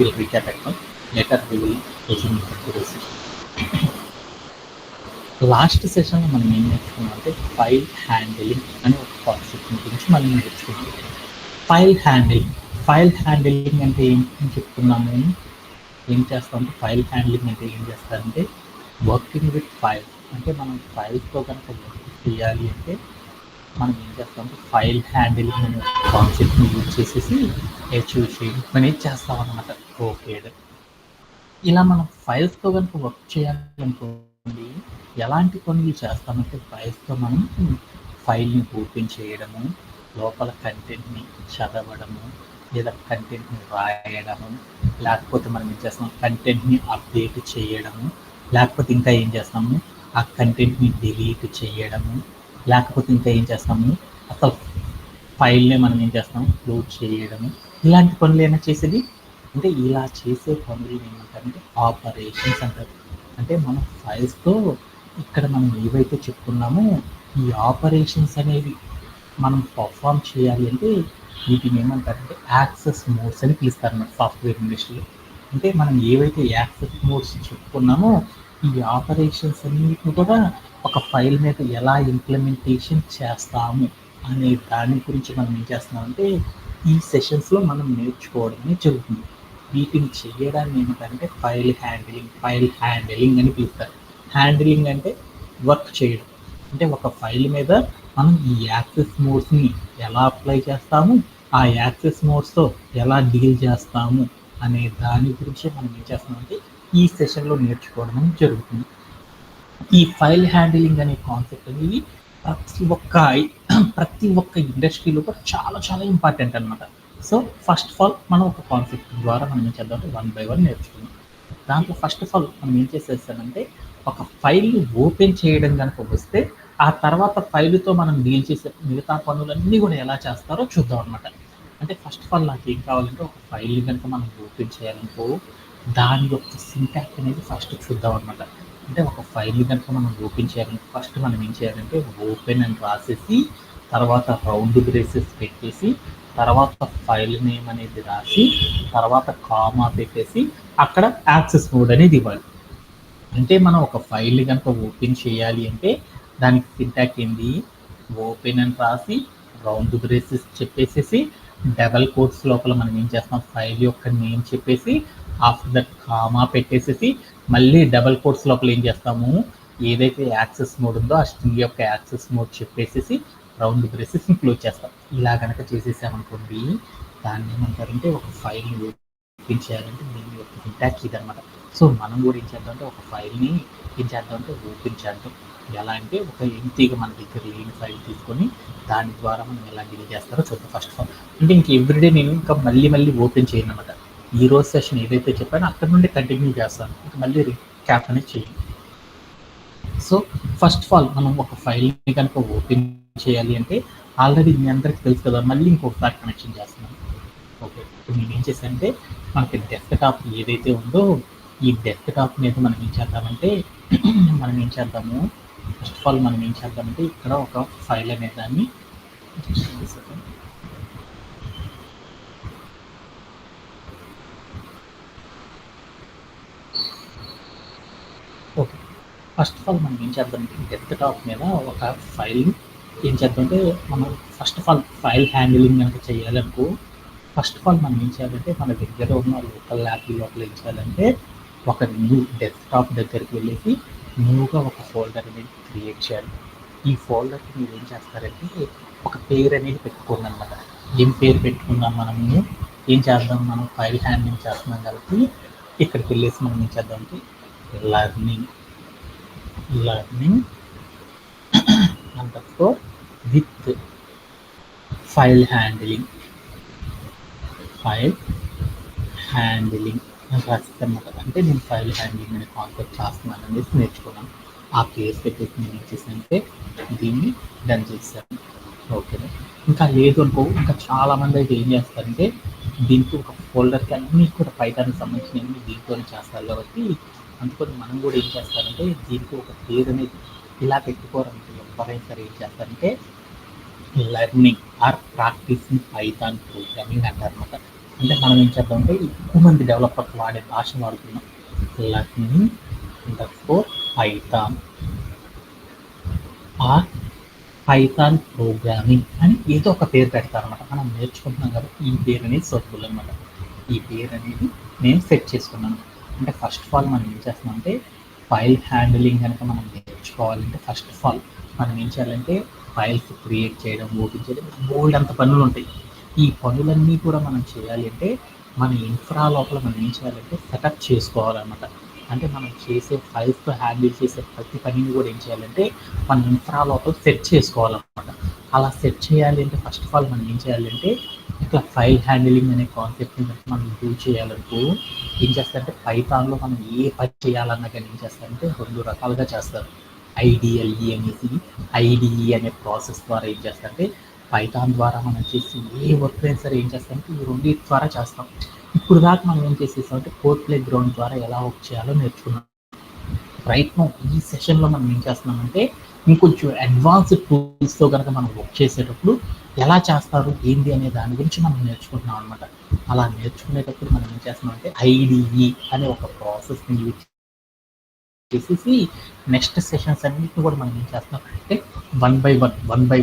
we'll recap it now. Later we will resume into this. Last సెషన్లో మనం ఏం నేర్చుకున్నాం అంటే ఫైల్ హ్యాండిలింగ్ అనే ఒక కాన్సెప్ట్ గురించి మనం నేర్చుకున్నాం. ఫైల్ హ్యాండిలింగ్ అంటే ఏంటి చెప్తున్నాము, ఏం చేస్తామంటే ఫైల్ హ్యాండిలింగ్ అంటే ఏం చేస్తారంటే వర్కింగ్ విత్ ఫైల్స్. అంటే మనం ఫైల్స్తో కనుక వర్క్ చేయాలి అంటే మనం ఏం చేస్తామంటే ఫైల్ హ్యాండిలింగ్ అనే కాన్సెప్ట్ని యూజ్ చేసేసి అచీవ్ చేయడం అనేది చేస్తాం అన్నమాట. ఓకే, ఇలా మనం ఫైల్స్తో కనుక వర్క్ చేయాలనుకోండి ఎలాంటి పనులు చేస్తామంటే ఫైల్స్తో మనం ఫైల్ని ఓపెన్ చేయడము, లోపల కంటెంట్ని చదవడము, లేదా కంటెంట్ని రాయడము, లేకపోతే మనం ఏం చేస్తాం కంటెంట్ని అప్డేట్ చేయడము, లేకపోతే ఇంకా ఏం చేస్తాము ఆ కంటెంట్ని డిలీట్ చేయడము, లేకపోతే ఇంకా ఏం చేస్తాము అసలు ఫైల్ని మనం ఏం చేస్తాము క్లోజ్ చేయడము, ఇలాంటి పనులు ఏమైనా చేసేది అంటే ఇలా చేసే పనులు ఏమంటారంటే ఆపరేషన్స్ అంటారు. అంటే మనం ఫైల్స్తో ఇక్కడ మనం ఏవైతే చెప్పుకున్నామో ఈ ఆపరేషన్స్ అనేవి మనం పర్ఫామ్ చేయాలి అంటే వీటిని ఏమంటారంటే యాక్సెస్ మోడ్స్ అని పిలుస్తారు మన సాఫ్ట్వేర్ ఇండస్ట్రీలో. అంటే మనం ఏవైతే యాక్సెస్ మోడ్స్ చెప్పుకున్నామో ఈ ఆపరేషన్స్ అన్నిటిని కూడా ఒక ఫైల్ మీద ఎలా ఇంప్లిమెంటేషన్ చేస్తాము అనే దాని గురించి మనం ఏం చేస్తున్నామంటే ఈ సెషన్స్లో మనం నేర్చుకోవడమే జరుగుతుంది. వీటిని చేయడాన్ని ఏమిటంటే ఫైల్ హ్యాండిలింగ్ అని పిలుస్తారు. హ్యాండిలింగ్ అంటే వర్క్ చేయడం, అంటే ఒక ఫైల్ మీద మనం ఈ యాక్సెస్ మోడ్స్ని ఎలా అప్లై చేస్తాము, ఆ యాక్సెస్ మోడ్స్తో ఎలా డీల్ చేస్తాము అనే దాని గురించి మనం ఏం చేస్తామంటే ఈ సెషన్లో నేర్చుకోవడం అనేది జరుగుతుంది. ఈ ఫైల్ హ్యాండిలింగ్ అనే కాన్సెప్ట్ అనేది ప్రతి ఒక్క ఇండస్ట్రీలో కూడా చాలా చాలా ఇంపార్టెంట్ అనమాట. సో ఫస్ట్ ఆఫ్ ఆల్ మనం ఒక కాన్సెప్ట్ ద్వారా మనం ఏం చేద్దామంటే 1 by 1 నేర్చుకున్నాం. దాంట్లో ఫస్ట్ ఆఫ్ ఆల్ మనం ఏం చేసేస్తామంటే ఒక ఫైల్ని ఓపెన్ చేయడం కనుక వస్తే ఆ తర్వాత ఫైల్తో మనం డీల్ చేసే మిగతా పనులన్నీ కూడా ఎలా చేస్తారో చూద్దాం అనమాట. అంటే ఫస్ట్ ఆఫ్ ఆల్ నాకు ఏం కావాలంటే ఒక ఫైల్ని కనుక మనం ఓపెన్ చేయాలనుకో దాని యొక్క సింటాక్స్ అనేది ఫస్ట్ చూద్దాం అనమాట. అంటే ఒక ఫైల్ని కనుక మనం ఓపెన్ చేయాలంటే ఫస్ట్ మనం ఏం చేయాలంటే ఓపెన్ అని రాసేసి తర్వాత రౌండ్ బ్రేసెస్ పెట్టేసి తర్వాత ఫైల్ నేమ్ అనేది రాసి తర్వాత కామా పెట్టేసి అక్కడ యాక్సెస్ మోడ్ అనేది ఇవ్వాలి. అంటే మనం ఒక ఫైల్ని కనుక ఓపెన్ చేయాలి అంటే దానికి సింటాక్స్ ఏంది, ఓపెన్ అని రాసి రౌండ్ బ్రేసెస్ చెప్పేసేసి డబల్ కోట్స్ లోపల మనం ఏం చేస్తాం ఫైల్ యొక్క నేమ్ చెప్పేసి ఆఫ్టర్ దట్ కామా పెట్టేసేసి మళ్ళీ డబల్ కోట్స్ లోపల ఏం చేస్తాము ఏదైతే యాక్సెస్ మోడ్ ఉందో ఆ స్ట్రింగ్ యొక్క యాక్సెస్ మోడ్ చెప్పేసేసి రౌండ్ బ్రేసెస్ని క్లోజ్ చేస్తాం. ఇలా కనుక చేసేసామనుకోండి దాన్ని ఏమంటారంటే ఒక ఫైల్ని ఓపెన్ చేయాలంటే దీని యొక్క సింటాక్స్ ఇదనమాట. సో మనం కూడా ఏం చేద్దామంటే ఒక ఫైల్ని ఏం చేద్దామంటే ఓపెన్ చేద్దాం. ఎలా అంటే ఒక ఎంటీగా మన దగ్గర లేని ఫైల్ తీసుకొని దాని ద్వారా మనం ఎలా డీల్ చేస్తారో చూద్దాం ఫస్ట్ ఆఫ్ ఆల్. అంటే ఇంక ఎవ్రీడే నేను ఇంకా మళ్ళీ ఓపెన్ చేయను అనమాట. ఈ రోజు సెషన్ ఏదైతే చెప్పానో అక్కడ నుండి కంటిన్యూ చేస్తాను, ఇంకా మళ్ళీ క్యాప్ అనేది చేయండి. సో ఫస్ట్ ఆఫ్ ఆల్ మనం ఒక ఫైల్ని కనుక ఓపెన్ చేయాలి అంటే ఆల్రెడీ మీ అందరికీ తెలుసు కదా, మళ్ళీ ఇంకొకసారి కనెక్షన్ చేస్తున్నాను. ఓకే, ఇప్పుడు నేను ఏం చేశానంటే మనకి డెస్క్టాప్ ఏదైతే ఉందో ఈ డెస్క్టాప్ మీద మనం ఏం చేద్దామంటే ఫస్ట్ ఆఫ్ ఆల్ మనం ఏం చేద్దామంటే ఇక్కడ ఒక ఫైల్ అనే దాన్ని ఓకే ఫస్ట్ ఆఫ్ ఆల్ మనం ఏం చేద్దామంటే డెస్క్టాప్ మీద ఒక ఫైల్ ఏం చేద్దామంటే మనం first of all file handling కనుక చేయాలనుకో ఫస్ట్ ఆఫ్ ఆల్ మనం ఏం చేయాలంటే మన దగ్గర ఉన్న లోకల్ ల్యాప్ లోపల ఏం చేయాలంటే ఒక న్యూ డెస్క్టాప్ దగ్గరికి వెళ్ళేసి న్యూగా ఒక ఫోల్డర్ అనేది క్రియేట్ చేయాలి. ఈ ఫోల్డర్కి మీరు ఏం చేస్తారంటే ఒక పేరు అనేది పెట్టుకోండి అనమాట. ఏం పేరు పెట్టుకున్నాం మనము ఏం చేద్దాం, మనం ఫైల్ హ్యాండిలింగ్ చేస్తున్నాం కాబట్టి ఇక్కడికి వెళ్ళేసి మనం ఏం చేద్దామంటే learning underscore with file handling అని రాస్తానమాట. అంటే నేను ఫైల్ హ్యాండిలింగ్ అనే కాన్సెప్ట్ చేస్తున్నాను అనేసి నేర్చుకున్నాను. ఆ పేరు పెట్టేసి నేను ఏం చేశానంటే దీన్ని డన్ చేశాను. ఓకేనా, ఇంకా లేదు అనుకో ఇంకా చాలామంది అయితే ఏం చేస్తారంటే దీనికి ఒక ఫోల్డర్కి అన్నీ కూడా పైథాన్కి సంబంధించినవి దీంట్లోనే చేస్తారు కాబట్టి అందుకని మనం కూడా ఏం చేస్తారంటే దీనికి ఒక పేరు అనేది ఇలా పెట్టుకోవాలంటే ఎవరైనా సరే ఏం చేస్తారంటే learning or practising python programming అంటారనమాట. అంటే మనం ఏం చేద్దామంటే ఎక్కువ మంది డెవలపర్స్ వాడే భాష వాడుతున్నాం. Learning under score Python or Python programming అని ఏదో ఒక పేరు పెడతారనమాట. మనం నేర్చుకుంటున్నాం కాబట్టి ఈ పేరు అనేది సూటబుల్ అనమాట. ఈ పేరు అనేది నేను సెట్ చేసుకున్నాను. అంటే ఫస్ట్ ఆఫ్ ఆల్ మనం ఏం చేస్తున్నామంటే ఫైల్ హ్యాండిలింగ్ కనుక మనం నేర్చుకోవాలంటే ఫస్ట్ ఆఫ్ ఆల్ మనం ఏం చేయాలంటే ఫైల్స్ క్రియేట్ చేయడం, ఓపెన్ చేయడం, బోల్డ్ అంత పనులు ఉంటాయి. ఈ పనులన్నీ కూడా మనం చేయాలి అంటే మన ఇన్ఫ్రా లోపల మనం ఏం చేయాలంటే సెటప్ చేసుకోవాలన్నమాట. అంటే మనం చేసే ఫైల్స్తో హ్యాండిల్ చేసే ప్రతి పనిని కూడా ఏం చేయాలంటే మన ఇన్ఫ్రా లోపల సెట్ చేసుకోవాలన్నమాట. అలా సెట్ చేయాలి అంటే ఫస్ట్ ఆఫ్ ఆల్ మనం ఏం చేయాలంటే ఇట్లా ఫైల్ హ్యాండిలింగ్ అనే కాన్సెప్ట్ని మనం యూజ్ చేయాలనుకో ఏం చేస్తారంటే పైథాన్లో మనం ఏ పని చేయాలన్నా కానీ ఏం చేస్తారంటే 2 రకాలుగా చేస్తారు. ఐడిఎల్ఈ అనేసి ఐడిఈ అనే ప్రాసెస్ ద్వారా ఏం చేస్తారంటే పైథాన్ ద్వారా మనం చేసి ఏ వర్క్ అయినా సరే ఏం చేస్తామంటే ఈ రెండింటి ద్వారా చేస్తాం. ఇప్పుడు దాకా మనం ఏం చేసేసామంటే కోడ్ ప్లే గ్రౌండ్ ద్వారా ఎలా వర్క్ చేయాలో నేర్చుకున్నాం. రైట్ నౌ ఈ సెషన్లో మనం ఏం చేస్తున్నామంటే ఇంకొంచెం అడ్వాన్స్డ్ టూల్స్తో కనుక మనం వర్క్ చేసేటప్పుడు ఎలా చేస్తారు ఏంటి అనే దాని గురించి మనం నేర్చుకుంటున్నాం అనమాట. అలా నేర్చుకునేటప్పుడు మనం ఏం చేస్తున్నామంటే ఐడిఈ అనే ఒక ప్రాసెస్ని యూజ్ చేసేసి నెక్స్ట్ సెషన్స్ అన్నింటిని కూడా మనం ఏం చేస్తున్నాం అంటే one by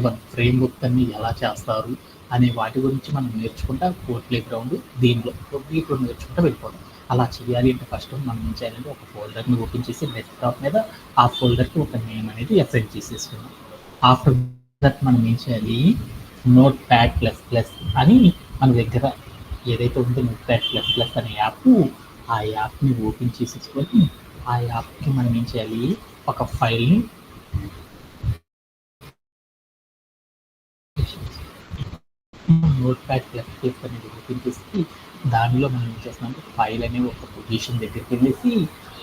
one frame work అన్ని ఎలా చేస్తారు అనే వాటి గురించి మనం నేర్చుకుంటా కోడ్ ప్లే గ్రౌండ్ దీనిలో ఇప్పుడు నేర్చుకుంటూ వెళ్ళిపోతాం. అలా చేయాలి అంటే ఫస్ట్ మనం ఏం చేయాలంటే ఒక ఫోల్డర్ని ఓపెన్ చేసి డెస్క్టాప్ మీద ఆ ఫోల్డర్కి ఒక నేమ్ అనేది అసైన్ చేసేసుకున్నాం. ఆఫ్టర్ దట్ మనం ఏం చేయాలి నోట్ ప్యాడ్ ప్లస్ ప్లస్ అని మన దగ్గర ఏదైతే ఉందో నోట్ ప్యాడ్ ప్లస్ ప్లస్ అనే యాప్ ఆ యాప్ని ఓపెన్ చేసేసుకొని ఆ యాప్కి మనం ఏం చేయాలి ఒక ఫైల్ని నోట్ ప్యాడ్ ప్లస్ ప్లస్ అనేది ఓపెన్ చేసి దానిలో మనం ఏం చేస్తున్నామంటే ఫైల్ అనే ఒక పొజిషన్ దగ్గరికి వెళ్ళేసి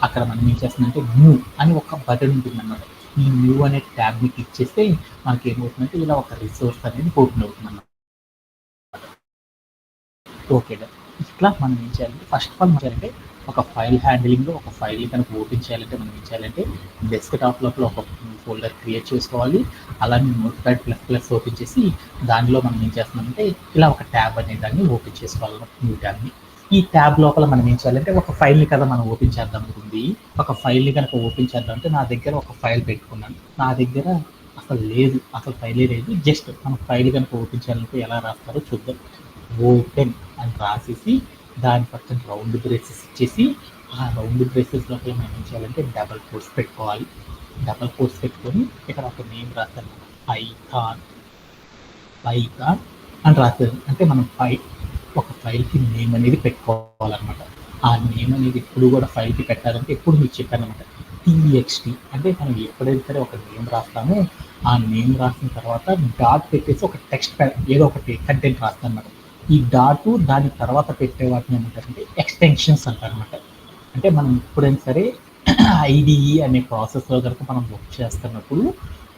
అక్కడ మనం ఏం చేస్తున్నామంటే న్యూ అని ఒక బటన్ ఉంటుందన్నమాట. ఈ న్యూ అనే ట్యాబ్ని క్లిక్ చేస్తే మనకి ఏమవుతుందంటే ఇలా ఒక రిసోర్స్ అనేది ఓపెన్ అవుతుందన్నమాట. ఓకే ఇట్లా మనం ఏం చేయాలంటే ఫస్ట్ ఆఫ్ ఆల్ మనం చేయాలంటే ఒక ఫైల్ హ్యాండిలింగ్లో ఒక ఫైల్ కనుక ఓపెన్ చేయాలంటే మనం ఏం చేయాలంటే డెస్క్టాప్ లోపల ఒక ఫోల్డర్ క్రియేట్ చేసుకోవాలి. అలానే note pad plus plus open చేసి దానిలో మనం ఏం చేస్తున్నామంటే ఇలా ఒక ట్యాబ్ అనే దాన్ని ఓపెన్ చేసుకోవాలి, న్యూ ట్యాబ్ని. ఈ ట్యాబ్ లోపల మనం ఏం చేయాలంటే ఒక ఫైల్ని కదా మనం ఓపెన్ చేద్దాం అనుకుంది. ఒక ఫైల్ని కనుక ఓపెన్ చేద్దాం అంటే నా దగ్గర ఒక ఫైల్ పెట్టుకున్నాను. నా దగ్గర అసలు లేదు, అసలు ఫైలే లేదు. జస్ట్ మనం ఫైల్ కనుక ఓపెన్ చేయాలంటే ఎలా రాస్తారో చూద్దాం. ఓపెన్ అని రాసేసి దాని పక్కన రౌండ్ బ్రేసెస్ ఇచ్చేసి ఆ రౌండ్ బ్రేసెస్ లోపల మనం ఏం చేయాలంటే డబల్ కోట్స్ పెట్టుకోవాలి. డబల్ కోట్స్ పెట్టుకొని ఇక్కడ ఒక నేమ్ రాస్తాను, పైథాన్ పైథాన్ అని రాస్తాను. అంటే మనం ఒక ఫైల్కి నేమ్ అనేది పెట్టుకోవాలన్నమాట. ఆ నేమ్ అనేది ఎప్పుడు కూడా ఫైల్కి పెట్టాలంటే ఎప్పుడు మీకు చెప్పాను అనమాట, టీఎక్స్టీ. అంటే మనం ఎప్పుడైతే సరే ఒక నేమ్ రాస్తామో ఆ నేమ్ రాసిన తర్వాత డాట్ పెట్టేసి ఒక టెక్స్ట్ ఏదో ఒకటి కంటెంట్ రాస్తాను అన్నమాట. ఈ డాటు దాని తర్వాత పెట్టే వాటిని ఏమంటారంటే ఎక్స్టెన్షన్స్ అంటారనమాట. అంటే మనం ఎప్పుడైనా సరే ఐడిఈ అనే ప్రాసెస్లో కనుక మనం వర్క్ చేస్తున్నప్పుడు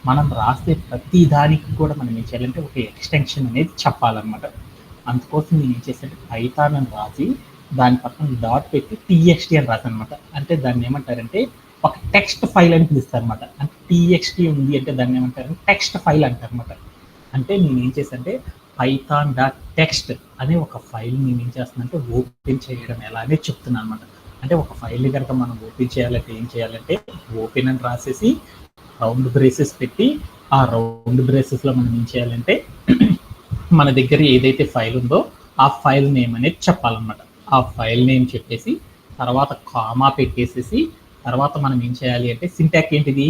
మనం రాసే ప్రతి దానికి కూడా మనం ఏం చేయాలంటే ఒక ఎక్స్టెన్షన్ అనేది చెప్పాలన్నమాట. అందుకోసం నేను ఏం చేశానంటే పైథాన్ అని రాసి దాని పక్కన డాట్ పెట్టి టీఎక్స్టీ అని రాశాను అనమాట. అంటే దాన్ని ఏమంటారంటే ఒక టెక్స్ట్ ఫైల్ అని పిలుస్తారు అనమాట. అంటే టీఎక్స్టీ ఉంది అంటే దాన్ని ఏమంటారంటే టెక్స్ట్ ఫైల్ అంటారనమాట. అంటే నేను ఏం చేశానంటే పైథాన్ డాట్ టెక్స్ట్ అనే ఒక ఫైల్ నేను ఏం చేస్తున్నానంటే ఓపెన్ చేయడం ఎలా అనేది చెప్తున్నాను అనమాట. అంటే ఒక ఫైల్ని కనుక మనం ఓపెన్ చేయాలంటే ఏం చేయాలంటే ఓపెన్ అని రాసేసి రౌండ్ బ్రేసెస్ పెట్టి ఆ రౌండ్ బ్రేసెస్లో మనం ఏం చేయాలంటే మన దగ్గర ఏదైతే ఫైల్ ఉందో ఆ ఫైల్ నేమ్ అనేది చెప్పాలన్నమాట. ఆ ఫైల్ నేమ్ చెప్పేసి తర్వాత కామా పెట్టేసేసి తర్వాత మనం ఏం చేయాలి అంటే సింటాక్స్ ఏంటిది,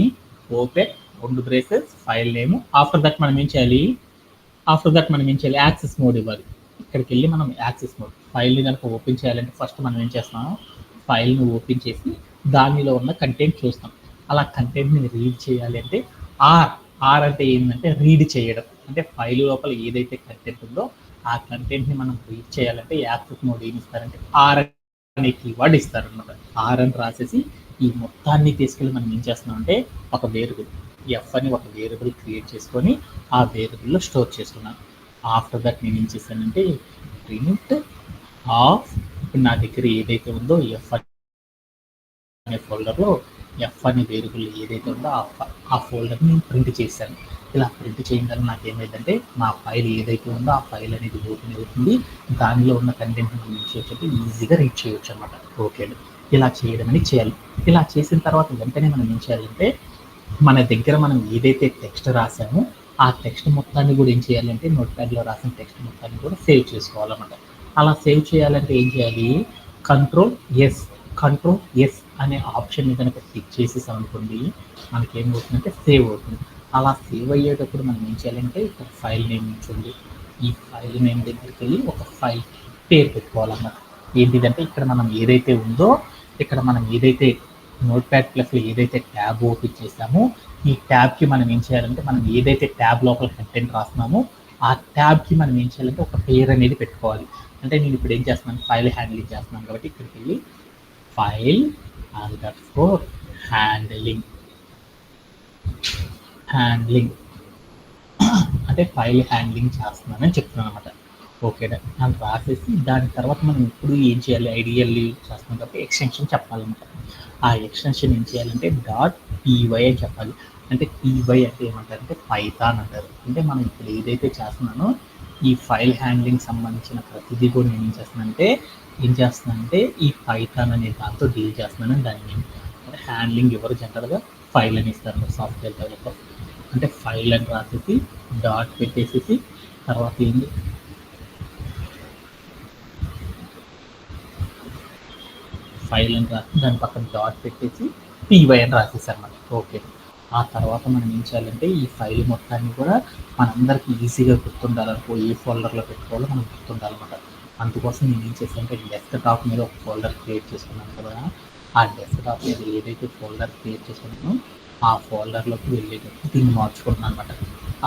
open round braces file name. After that మనం ఏం చేయాలి యాక్సెస్ మోడ్ ఇవ్వాలి. ఇక్కడికి వెళ్ళి మనం యాక్సెస్ మోడ్ ఫైల్ని కనుక ఓపెన్ చేయాలంటే ఫస్ట్ మనం ఏం చేస్తాం, ఫైల్ని ఓపెన్ చేసి దానిలో ఉన్న కంటెంట్ చూస్తాం. అలా కంటెంట్ని రీడ్ చేయాలి అంటే ఆర్ అంటే ఏంటంటే రీడ్ చేయడం. అంటే ఫైల్ లోపల ఏదైతే కంటెంట్ ఉందో ఆ కంటెంట్ని మనం రీడ్ చేయాలంటే యాక్సెస్ మోడ్ ఏమి ఇస్తారంటే ఆర్ అనే కీవర్డ్ ఇస్తారనమాట. ఆర్ అని రాసేసి ఈ మొత్తాన్ని తీసుకెళ్ళి మనం ఏం చేస్తున్నాం అంటే ఒక వేరియబుల్ ఎఫ్ అని ఒక వేరియబుల్ క్రియేట్ చేసుకొని ఆ వేరియబుల్లో స్టోర్ చేసుకున్నాను. ఆఫ్టర్ దట్ నేను ఏం చేశానంటే ప్రింట్ ఆఫ్ ఇప్పుడు నా దగ్గర ఏదైతే ఉందో ఎఫ్ అనే ఫోల్డర్లో ఎఫ్ అనే వేరియబుల్ ఏదైతే ఉందో ఆ ఫోల్డర్ని నేను ప్రింట్ చేశాను. ఇలా ప్రింట్ చేయడం నాకేమైందంటే నా ఫైల్ ఏదైతే ఉందో ఆ ఫైల్ అనేది ఓపెన్ అవుతుంది. దానిలో ఉన్న కంటెంట్ మనం ఏం చేయొచ్చు, ఈజీగా రీడ్ చేయొచ్చు అనమాట. ఓకే అండి, ఇలా చేయడం అనేది చేయాలి. ఇలా చేసిన తర్వాత వెంటనే మనం ఏం చేయాలంటే మన దగ్గర మనం ఏదైతే టెక్స్ట్ రాసామో ఆ టెక్స్ట్ మొత్తాన్ని కూడా ఏం చేయాలంటే నోట్‌ప్యాడ్‌లో రాసిన టెక్స్ట్ మొత్తాన్ని కూడా సేవ్ చేసుకోవాలన్నమాట. అలా సేవ్ చేయాలంటే ఏం చేయాలి, కంట్రోల్ ఎస్, కంట్రోల్ ఎస్ అనే ఆప్షన్‌ని గనక క్లిక్ చేసేసామనుకోండి మనకేమవుతుందంటే సేవ్ అవుతుంది. అలా సేవ్ అయ్యేటప్పుడు మనం ఏం చేయాలంటే ఇక్కడ ఫైల్ నేమ్ ఉంచుంది. ఈ ఫైల్ నేమ్ దగ్గరికెళ్ళి ఒక ఫైల్ పేరు పెట్టుకోవాలన్నమాట. ఏంటిదంటే ఇక్కడ మనం ఏదైతే ఉందో ఇక్కడ మనం ఏదైతే నోట్‌ప్యాడ్ ప్లస్‌లో ఏదైతే ట్యాబ్ ఓపెన్ చేసామో ఈ ట్యాబ్‌కి మనం ఏం చేయాలంటే మనం ఏదైతే ట్యాబ్ లోపల కంటెంట్ రాస్తున్నామో ఆ ట్యాబ్‌కి మనం ఏం చేయాలంటే ఒక పేరు అనేది పెట్టుకోవాలి. అంటే నేను ఇప్పుడు ఏం చేస్తున్నాను, ఫైల్ హ్యాండ్లింగ్ చేస్తున్నాను కాబట్టి ఇక్కడికి వెళ్ళి ఫైల్ అండర్‌స్కోర్ హ్యాండ్లింగ్ హ్యాండ్లింగ్ అంటే ఫైల్ హ్యాండ్లింగ్ చేస్తున్నానని చెప్తున్నాను అనమాట. ఓకేనా, అని రాసేసి దాని తర్వాత మనం ఇప్పుడు ఏం చేయాలి, ఐడియల్లీ చేస్తున్నాం కాబట్టి ఎక్స్టెన్షన్ చెప్పాలన్నమాట. ఆ ఎక్స్టెన్షన్ ఏం చేయాలంటే .py అని చెప్పాలి. అంటే py అంటే ఏమంటారంటే పైథాన్ అంటారు. అంటే మనం ఇప్పుడు ఏదైతే చేస్తున్నానో ఈ ఫైల్ హ్యాండ్లింగ్ సంబంధించిన ప్రతిదీ కూడా నేను ఏం చేస్తున్నానంటే ఈ పైథాన్ అనే దాంతో డీల్ చేస్తున్నానని దాన్ని అంటే హ్యాండ్లింగ్ ఎవరు జనరల్గా ఫైల్ అని ఇస్తారు సాఫ్ట్వేర్ డెవలపర్. అంటే ఫైల్ అని రాసేసి డాట్ పెట్టేసేసి తర్వాత ఏంటి ఫైల్ అని రాసి దాని పక్కన డాట్ పెట్టేసి py అని రాసేసారు అన్నమాట. ఓకే, ఆ తర్వాత మనం ఏం చేయాలంటే ఈ ఫైల్ మొత్తాన్ని కూడా మనందరికీ ఈజీగా గుర్తుండాలనుకో ఏ ఫోల్డర్లో పెట్టుకోవాలో మనం గుర్తుండాలన్నమాట. అందుకోసం నేను ఏం చేశానంటే డెస్క్‌టాప్ మీద ఒక ఫోల్డర్ క్రియేట్ చేసుకున్నాను కదా, ఆ డెస్క్‌టాప్ మీద ఏదైతే ఫోల్డర్ క్రియేట్ చేసుకున్నానో ఆ ఫోల్డర్లోకి వెళ్ళేటప్పుడు దీన్ని మార్చుకుంటున్నాను అనమాట.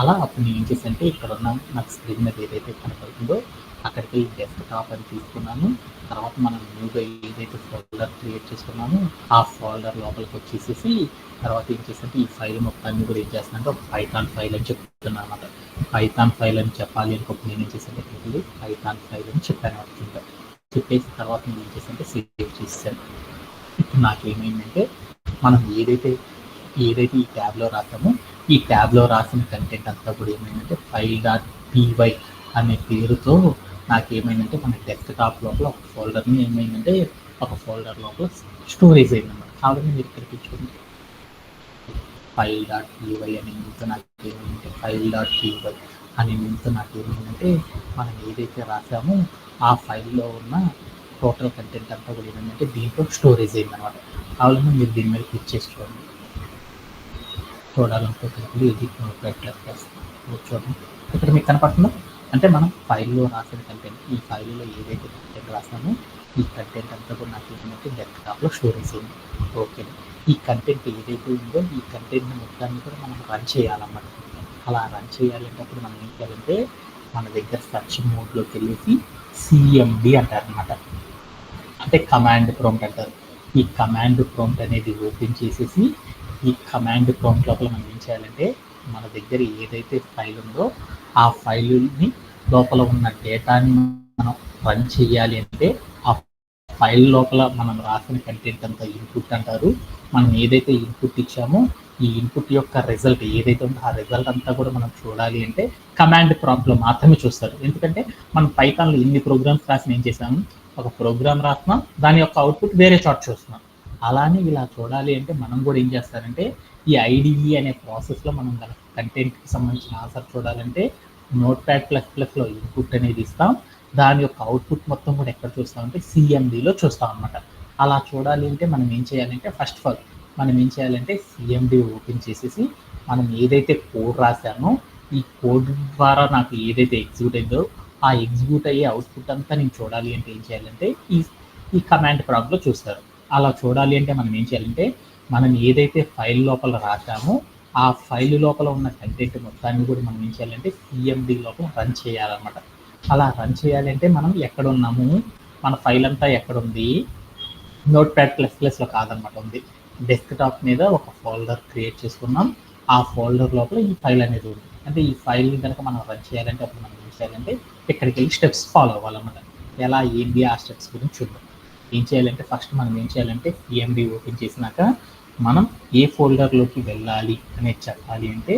అలా అప్పుడు నేను ఏం చేశానంటే ఇక్కడ ఉన్న నాకు స్క్రీన్ మీద ఏదైతే కనపడుతుందో అక్కడికి డెస్క్‌టాప్ అని తీసుకున్నాను. తర్వాత మనం న్యూగా ఏదైతే ఫోల్డర్ క్రియేట్ చేసుకున్నామో ఆ ఫోల్డర్ లోపలికి వచ్చేసేసి తర్వాత ఏం చేశానంటే ఈ ఫైల్ మొత్తాన్ని కూడా ఏం చేస్తున్నానంటే ఒక పైథాన్ ఫైల్ అని చెప్తున్నాను అనమాట. పైథాన్ ఫైల్ అని చెప్పాలి అనుకోకుండా నేను ఏం చేశానంటే పైథాన్ ఫైల్ అని చెప్పాను అనమాట. చెప్పేసి తర్వాత నేను ఏం చేశానంటే సేవ్ చేశాను. ఇప్పుడు నాకు ఏమైందంటే మనం ఏదైతే ఈ ట్యాబ్లో రాసామో ఈ ట్యాబ్లో రాసిన కంటెంట్ అంతా కూడా ఏమైందంటే file.py అనే పేరుతో నాకేమైందంటే మన డెస్క్‌టాప్ లోపల ఒక ఫోల్డర్‌ని ఏమైందంటే ఒక ఫోల్డర్ లోపల స్టోరేజ్ అయిందన్నమాట. కాబట్టి మీరు ఇక్కడికి చూడండి file.py అనే నేమ్‌తో నాకేమైందంటే file.py అనే నేమ్‌తో నాకేమైందంటే మనం ఏదైతే రాసామో ఆ ఫైల్‌లో ఉన్న టోటల్ కంటెంట్ అంతా కూడా ఏమైందంటే దీంట్లో స్టోరేజ్ అయిందన్నమాట. కావాలంటే మీరు దీని మీద క్లిక్ చేసి చూడాలనుకుంటున్నప్పుడు ఇది చూడండి ఇక్కడ మీకు కనపడుతుందా, అంటే మనం ఫైల్లో రాసిన కంటెంట్ ఈ ఫైల్లో ఏదైతే కంటెంట్ రాస్తామో ఈ కంటెంట్ అంతా కూడా నాకు ఏంటంటే డెస్క్‌టాప్‌లో స్టోరేజ్ అయింది. ఓకే, ఈ కంటెంట్ ఏదైతే ఉందో ఈ కంటెంట్ మొత్తాన్ని కూడా మనం రన్ చేయాలన్నమాట. అలా రన్ చేయాలంటే అప్పుడు మనం ఏం చేయాలంటే మన దగ్గర సెర్చ్ మోడ్లోకి వెళ్ళేసి CMD అంటారనమాట. అంటే కమాండ్ ప్రాంప్ట్ అంటారు. ఈ కమాండ్ ప్రాంప్ట్ అనేది ఓపెన్ చేసేసి ఈ కమాండ్ ప్రాంప్ట్ లోపల మనం ఏం చేయాలంటే మన దగ్గర ఏదైతే ఫైల్ ఉందో ఆ ఫైల్ని లోపల ఉన్న డేటాని మనం రన్ చేయాలి అంటే ఆ ఫైల్ లోపల మనం రాసిన కంటెంట్ అంతా ఇన్పుట్ అంటారు. మనం ఏదైతే ఇన్పుట్ ఇచ్చామో ఈ ఇన్పుట్ యొక్క రిజల్ట్ ఏదైతే ఉందో ఆ రిజల్ట్ అంతా కూడా మనం చూడాలి అంటే కమాండ్ ప్రాంప్ట్లో మాత్రమే చూస్తారు. ఎందుకంటే మనం పైథాన్లో ఎన్ని ప్రోగ్రామ్స్ రాసి ఏం చేసాము, ఒక ప్రోగ్రామ్ రాస్తున్నాం దాని యొక్క అవుట్పుట్ వేరే చోట చూస్తున్నాం. అలానే ఇలా చూడాలి అంటే మనం కూడా ఏం చేస్తారంటే ఈ IDE అనే ప్రాసెస్లో మనం కంటెంట్కి సంబంధించిన ఆన్సర్ చూడాలంటే Notepad++లో ఇన్పుట్ అనేది ఇస్తాం. దాని యొక్క అవుట్పుట్ మొత్తం కూడా ఎక్కడ చూస్తామంటే CMDలో చూస్తాం అనమాట. అలా చూడాలి అంటే మనం ఏం చేయాలంటే ఫస్ట్ ఆఫ్ ఆల్ మనం ఏం చేయాలంటే CMD ఓపెన్ చేసేసి మనం ఏదైతే కోడ్ రాసామో ఈ కోడ్ ద్వారా నాకు ఏదైతే ఎగ్జిక్యూట్ అయిందో ఆ ఎగ్జిక్యూట్ అయ్యే అవుట్పుట్ అంతా నేను చూడాలి అంటే ఏం చేయాలంటే ఈ కమాండ్ ప్రాంప్ట్లో చూస్తారు. అలా చూడాలి అంటే మనం ఏం చేయాలంటే మనం ఏదైతే ఫైల్ లోపల రాసామో ఆ ఫైల్ లోపల ఉన్న కంటెంట్ మొత్తాన్ని కూడా మనం ఏం చేయాలంటే CMD లోపల రన్ చేయాలన్నమాట. అలా రన్ చేయాలంటే మనం ఎక్కడ ఉన్నాము, మన ఫైల్ అంతా ఎక్కడ ఉంది, Notepad++లో కాదనమాట ఉంది. డెస్క్‌టాప్ మీద ఒక ఫోల్డర్ క్రియేట్ చేసుకున్నాం. ఆ ఫోల్డర్ లోపల ఈ ఫైల్ అనేది ఉంది. అంటే ఈ ఫైల్ని కనుక మనం రన్ చేయాలంటే అప్పుడు మనం ఏం చేయాలంటే ఇక్కడికి వెళ్ళి స్టెప్స్ ఫాలో అవ్వాలన్నమాట. ఎలా ఏంటి ఆ స్టెప్స్ గురించి చూద్దాం. ఏం చేయాలంటే ఫస్ట్ మనం ఏం చేయాలంటే CMD ఓపెన్ చేసినాక మనం ఏ ఫోల్డర్లోకి వెళ్ళాలి అనేది చెప్పాలి అంటే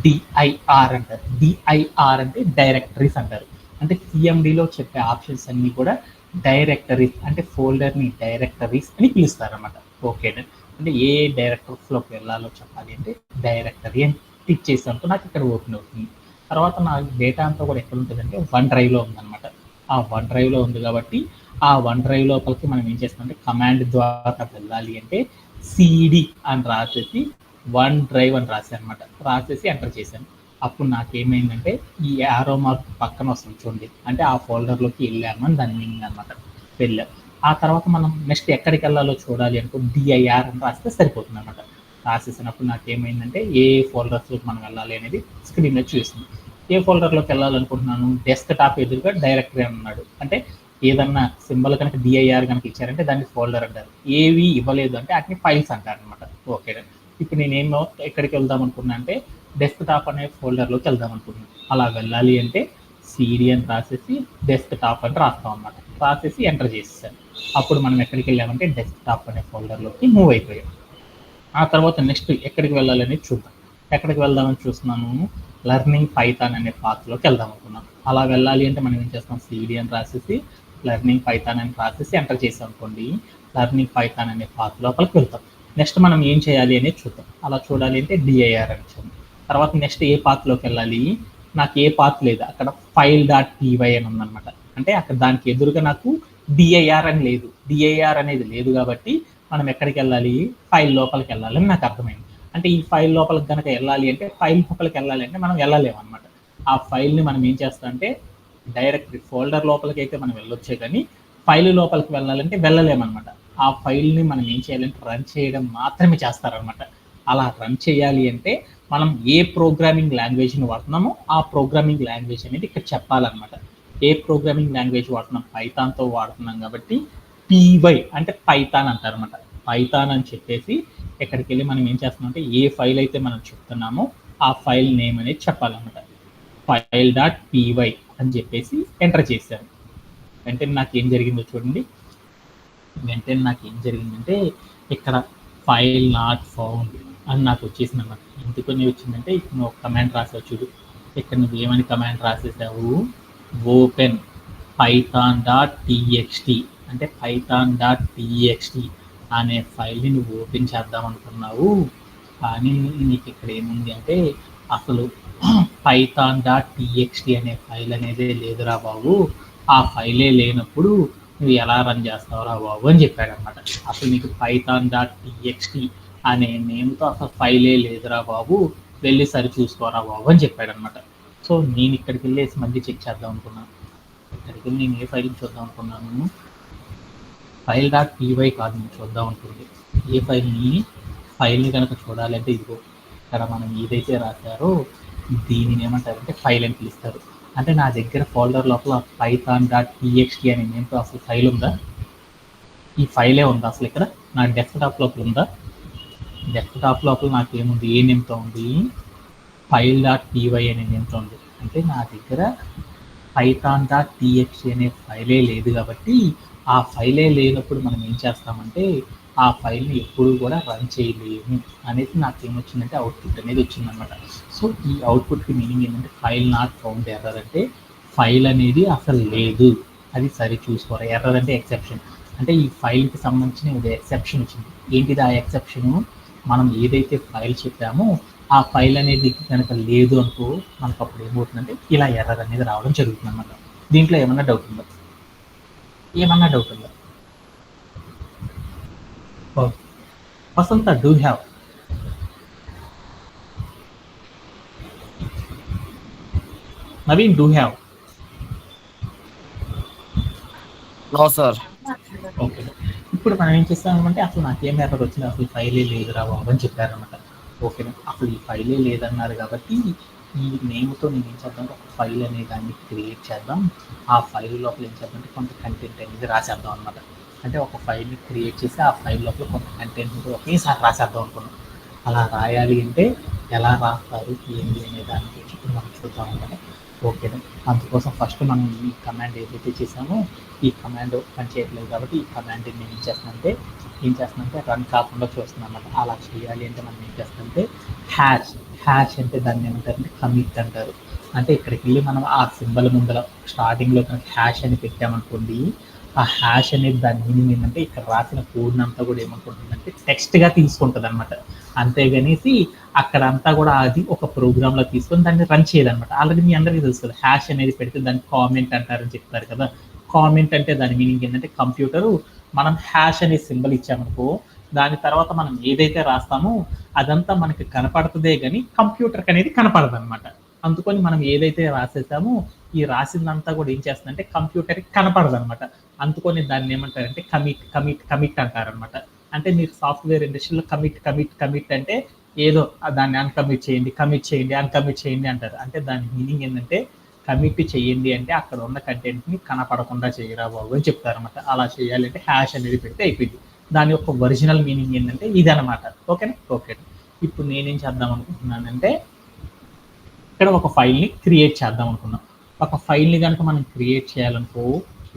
డిఐఆర్ అంటారు. డిఐఆర్ అంటే డైరెక్టరీస్ అంటారు. అంటే సిఎండిలో చెప్పే ఆప్షన్స్ అన్నీ కూడా డైరెక్టరీస్ అంటే ఫోల్డర్ని డైరెక్టరీస్ అని పిలుస్తారన్నమాట. ఓకే, అంటే ఏ డైరెక్టరీస్లోకి వెళ్ళాలో చెప్పాలి అంటే డైరెక్టరీ అని క్లిక్ చేసినప్పుడు నాకు ఇక్కడ ఓపెన్ అవుతుంది. తర్వాత నా డేటా అంతా కూడా ఎక్కడ ఉంటుందంటే వన్ డ్రైవ్లో ఉందన్నమాట. ఆ వన్ డ్రైవ్లో ఉంది కాబట్టి ఆ వన్ డ్రైవ్ లోపలికి మనం ఏం చేస్తామంటే కమాండ్ ద్వారా వెళ్ళాలి అంటే సిడి అని రాసేసి వన్ డ్రైవ్ అని రాశాను అనమాట. రాసేసి ఎంటర్ చేశాను. అప్పుడు నాకేమైందంటే ఈ యారో మార్క్ పక్కన వస్తుంది చూడండి, అంటే ఆ ఫోల్డర్లోకి వెళ్ళామని దాని మీనింగ్ అనమాట. వెళ్ళాం. ఆ తర్వాత మనం నెక్స్ట్ ఎక్కడికి వెళ్ళాలో చూడాలి అనుకో డిఐఆర్ అని రాస్తే సరిపోతుంది అనమాట. రాసేసినప్పుడు నాకేమైందంటే ఏ ఫోల్డర్స్లోకి మనం వెళ్ళాలి అనేది స్క్రీన్లో చూస్తుంది. ఏ ఫోల్డర్లోకి వెళ్ళాలనుకుంటున్నాను, డెస్క్ టాప్ ఎదురుగా డైరెక్టరీ అన్నాడు. అంటే ఏదన్నా సింబల్ కనుక డిఐఆర్ కనుక ఇచ్చారంటే దాన్ని ఫోల్డర్ అంటారు. ఏవి ఇవ్వలేదు అంటే వాటిని ఫైల్స్ అంటారు అనమాట. ఓకే, ఇప్పుడు నేనేమో ఎక్కడికి వెళ్దాం అనుకున్నా అంటే డెస్క్ టాప్ అనే ఫోల్డర్లోకి వెళ్దాం అనుకున్నాను. అలా వెళ్ళాలి అంటే సిడి అని రాసేసి డెస్క్ టాప్ అని రాస్తాం అనమాట. రాసేసి ఎంటర్ చేసేసాను. అప్పుడు మనం ఎక్కడికి వెళ్ళామంటే డెస్క్ టాప్ అనే ఫోల్డర్లోకి మూవ్ అయిపోయాం. ఆ తర్వాత నెక్స్ట్ ఎక్కడికి వెళ్ళాలని చూద్దాం. ఎక్కడికి వెళ్దామని చూస్తున్నాను, లెర్నింగ్ పైథాన్ అనే పాత్లోకి వెళ్దాం అనుకున్నాను. అలా వెళ్ళాలి అంటే మనం ఏం చేస్తాం, సిడి అని రాసేసి లెర్నింగ్ పైథాన్ అని రాసేసి ఎంటర్ చేసాం అనుకోండి, లెర్నింగ్ పైథాన్ అనే పాత్ లోపలికి వెళ్తాం. నెక్స్ట్ మనం ఏం చేయాలి అనేది చూద్దాం. అలా చూడాలి అంటే డిఐఆర్ అని చూద్దాం. తర్వాత నెక్స్ట్ ఏ పాత్లోకి వెళ్ళాలి, నాకు ఏ పాత్ లేదు, అక్కడ ఫైల్ డాట్ పీవై అని ఉందన్నమాట. అంటే అక్కడ దానికి ఎదురుగా నాకు డిఐఆర్ అని లేదు, డిఐఆర్ అనేది లేదు కాబట్టి మనం ఎక్కడికి వెళ్ళాలి, ఫైల్ లోపలికి వెళ్ళాలని నాకు అర్థమైంది. అంటే ఈ ఫైల్ లోపలికి కనుక వెళ్ళాలి అంటే ఫైల్ లోపలికి వెళ్ళాలి అంటే మనం వెళ్ళలేము అనమాట. ఆ ఫైల్ని మనం ఏం చేస్తాం అంటే డైరెక్ట్ ఫోల్డర్ లోపలికి అయితే మనం వెళ్ళొచ్చే కానీ ఫైల్ లోపలికి వెళ్ళాలంటే వెళ్ళలేమన్నమాట. ఆ ఫైల్ని మనం ఏం చేయాలంటే రన్ చేయడం మాత్రమే చేస్తారనమాట. అలా రన్ చేయాలి అంటే మనం ఏ ప్రోగ్రామింగ్ లాంగ్వేజ్ని వాడుతున్నామో ఆ ప్రోగ్రామింగ్ లాంగ్వేజ్ అనేది ఇక్కడ చెప్పాలన్నమాట. ఏ ప్రోగ్రామింగ్ లాంగ్వేజ్ వాడుతున్నాం, పైథాన్తో వాడుతున్నాం కాబట్టి పీవై అంటే పైథాన్ అంటారనమాట. పైథాన్ అని చెప్పేసి ఎక్కడికి వెళ్ళి మనం ఏం చేస్తున్నాం అంటే ఏ ఫైల్ అయితే మనం చెప్తున్నామో ఆ ఫైల్ నేమ్ అనేది చెప్పాలన్నమాట. ఫైల్ డాట్ పీవై అని చెప్పేసి ఎంటర్ చేశాను. వెంటనే నాకు ఏం జరిగిందో చూడండి. వెంటనే నాకు ఏం జరిగిందంటే ఇక్కడ ఫైల్ నాట్ ఫౌండ్ అని నాకు వచ్చేసింది అన్నమాట. ఎందుకని వచ్చిందంటే ఇక్కడ నువ్వు ఒక కమాండ్ రాసావు చూడు. ఇక్కడ నువ్వు ఏమని కమాండ్ రాసేసావు, ఓపెన్ పైథాన్ డాట్ టీఎక్స్టీ అంటే పైథాన్ డాట్ టీఎక్స్టీ అనే ఫైల్ని నువ్వు ఓపెన్ చేద్దాం అనుకున్నావు. కానీ నీకు ఇక్కడ ఏముంది అంటే అసలు పైథాన్ డాట్ టీఎక్స్టీ అనే ఫైల్ అనేది లేదురా బాబు. ఆ ఫైలే లేనప్పుడు నువ్వు ఎలా రన్ చేస్తావురా బాబు అని చెప్పాడు అనమాట. అసలు నీకు పైథాన్ డాట్ టీఎక్స్టీ అనే నేమ్తో అసలు ఫైలే లేదురా బాబు, వెళ్ళి సరి చూసుకోరా బాబు అని చెప్పాడు అనమాట. సో నేను ఇక్కడికి వెళ్ళేసి మళ్ళీ చెక్ చేద్దాం అనుకున్నాను. ఇక్కడికి వెళ్ళి నేను ఏ ఫైల్ చూద్దాం అనుకున్నాను, ఫైల్ డాట్ పీవై కాదు నేను చూద్దాం అనుకుంది. ఏ ఫైల్ని కనుక చూడాలంటే ఇదిగో ఇక్కడ మనం ఏదైతే రాశారో దీనిని ఏమంటారంటే ఫైల్ అని పిలుస్తారు. అంటే నా దగ్గర ఫోల్డర్ లోపల పైథాన్ డాట్ టీఎక్స్టీ అనే నేమ్తో అసలు ఫైల్ ఉందా, ఈ ఫైలే ఉందా అసలు ఇక్కడ నా డెస్క్టాప్ లోపల ఉందా? డెస్క్టాప్ లోపల నాకు ఏముంది, ఏ నేమ్తో ఉంది, ఫైల్ డాట్ పీవై అనే నేమ్తో ఉంది. అంటే నా దగ్గర పైథాన్ డాట్ టీఎక్స్టీ అనే ఫైలే లేదు కాబట్టి ఆ ఫైలే లేనప్పుడు మనం ఏం చేస్తామంటే ఆ ఫైల్ని ఎప్పుడు కూడా రన్ చేయలేము అనేది నాకు ఏమొచ్చిందంటే అవుట్పుట్ అనేది వచ్చిందనమాట. సో ఈ అవుట్పుట్కి మీనింగ్ ఏంటంటే ఫైల్ నాట్ ఫౌండ్ ఎర్రర్ అంటే ఫైల్ అనేది అసలు లేదు, అది సరి చూసుకోవాలి. ఎర్రర్ అంటే ఎక్సెప్షన్, అంటే ఈ ఫైల్కి సంబంధించిన ఇది ఎక్సెప్షన్ వచ్చింది. ఏంటిది ఆ ఎక్సెప్షను, మనం ఏదైతే ఫైల్ చెప్పామో ఆ ఫైల్ అనేది కనుక లేదు అనుకో మనకు అప్పుడు ఏమవుతుందంటే ఇలా ఎర్రర్ అనేది రావడం జరుగుతుంది అనమాట. దీంట్లో ఏమన్నా డౌట్ ఉందా? ఏమన్నా డౌట్ ఉందా? Vasanta, do you have? Naveen, do you have? No sir. Okay, ఇప్పుడు మనం ఏం చేస్తామంటే అసలు నాకేం ఎర్రర్ వచ్చింది, అసలు ఫైలే లేదురా బాబు అని చెప్పారనమాట. ఓకేనా, అసలు ఈ ఫైలే లేదన్నారు కాబట్టి ఈ నేమ్తో నేను ఏం చేద్దాం, ఒక ఫైల్ అనే దాన్ని క్రియేట్ చేద్దాం. ఆ ఫైల్ లోపల ఏం చేద్దామంటే కొంత కంటెంట్ అనేది రాసేద్దాం అనమాట. అంటే ఒక ఫైల్ని క్రియేట్ చేసి ఆ ఫైల్ లోపల కొంత కంటెంట్ ఒకేసారి రాసేద్దాం అనుకున్నాం. అలా రాయాలి అంటే ఎలా రాస్తారు ఏంటి అనే దాని గురించి ఇప్పుడు మనం చూద్దాం అనమాట. ఓకేనా. అందుకోసం ఫస్ట్ మనం ఈ కమాండ్ ఏదైతే చేసామో ఈ కమాండ్ పని చేయట్లేదు కాబట్టి ఈ కమాండ్ నేను ఏం చేస్తానంటే రన్ కాకుండా చూస్తున్నాను అన్నమాట. అలా చేయాలి అంటే మనం ఏం చేస్తామంటే హ్యాష్ అంటే దాన్ని ఏమంటారంటే కమిట్ అంటారు. అంటే ఇక్కడికి వెళ్ళి మనం ఆ సింబల్ ముందర స్టార్టింగ్లో కనుక హ్యాష్ అని పెట్టామనుకోండి, ఆ హ్యాష్ అనేది దాని మీనింగ్ ఏంటంటే ఇక్కడ రాసిన కోడ్ అంతా కూడా ఏమనుకుంటుందంటే టెక్స్ట్గా తీసుకుంటుంది అనమాట. అంతేగానేసి అక్కడ అంతా కూడా అది ఒక ప్రోగ్రామ్ లో తీసుకొని దాన్ని రన్ చేయాలన్నమాట. ఆల్రెడీ మీ అందరికీ తెలుసు కదా, హ్యాష్ అనేది పెడితే దాన్ని కామెంట్ అంటారని చెప్తారు కదా. కామెంట్ అంటే దాని మీనింగ్ ఏంటంటే కంప్యూటరు మనం హ్యాష్ అనే సింబల్ ఇచ్చామనుకో, దాని తర్వాత మనం ఏదైతే రాస్తామో అదంతా మనకి కనపడుతుందే కానీ కంప్యూటర్కి అనేది కనపడదు అనమాట. అందుకని మనం ఏదైతే రాసేసామో ఈ రాసిందంతా కూడా ఏం చేస్తుందంటే కంప్యూటర్కి కనపడదు అనమాట. అందుకని దాన్ని ఏమంటారంటే కమిట్ అంటారనమాట. అంటే మీరు సాఫ్ట్వేర్ ఇండస్ట్రీలో కమిట్ అంటే ఏదో దాన్ని అన్కమిట్ చేయండి అంటారు. అంటే దాని మీనింగ్ ఏంటంటే కమిట్ చేయండి అంటే అక్కడ ఉన్న కంటెంట్ని కనపడకుండా చేయరా బాబు అని చెప్తారనమాట. అలా చేయాలంటే హ్యాష్ అనేది పెడితే అయిపోయింది. దాని యొక్క ఒరిజినల్ మీనింగ్ ఏంటంటే ఇదనమాట. ఓకేనా. ఓకే, ఇప్పుడు నేనేం చేద్దాం అనుకుంటున్నానంటే ఇక్కడ ఒక ఫైల్ని క్రియేట్ చేద్దాం అనుకున్నాం. ఒక ఫైల్ని కనుక మనం క్రియేట్ చేయాలనుకో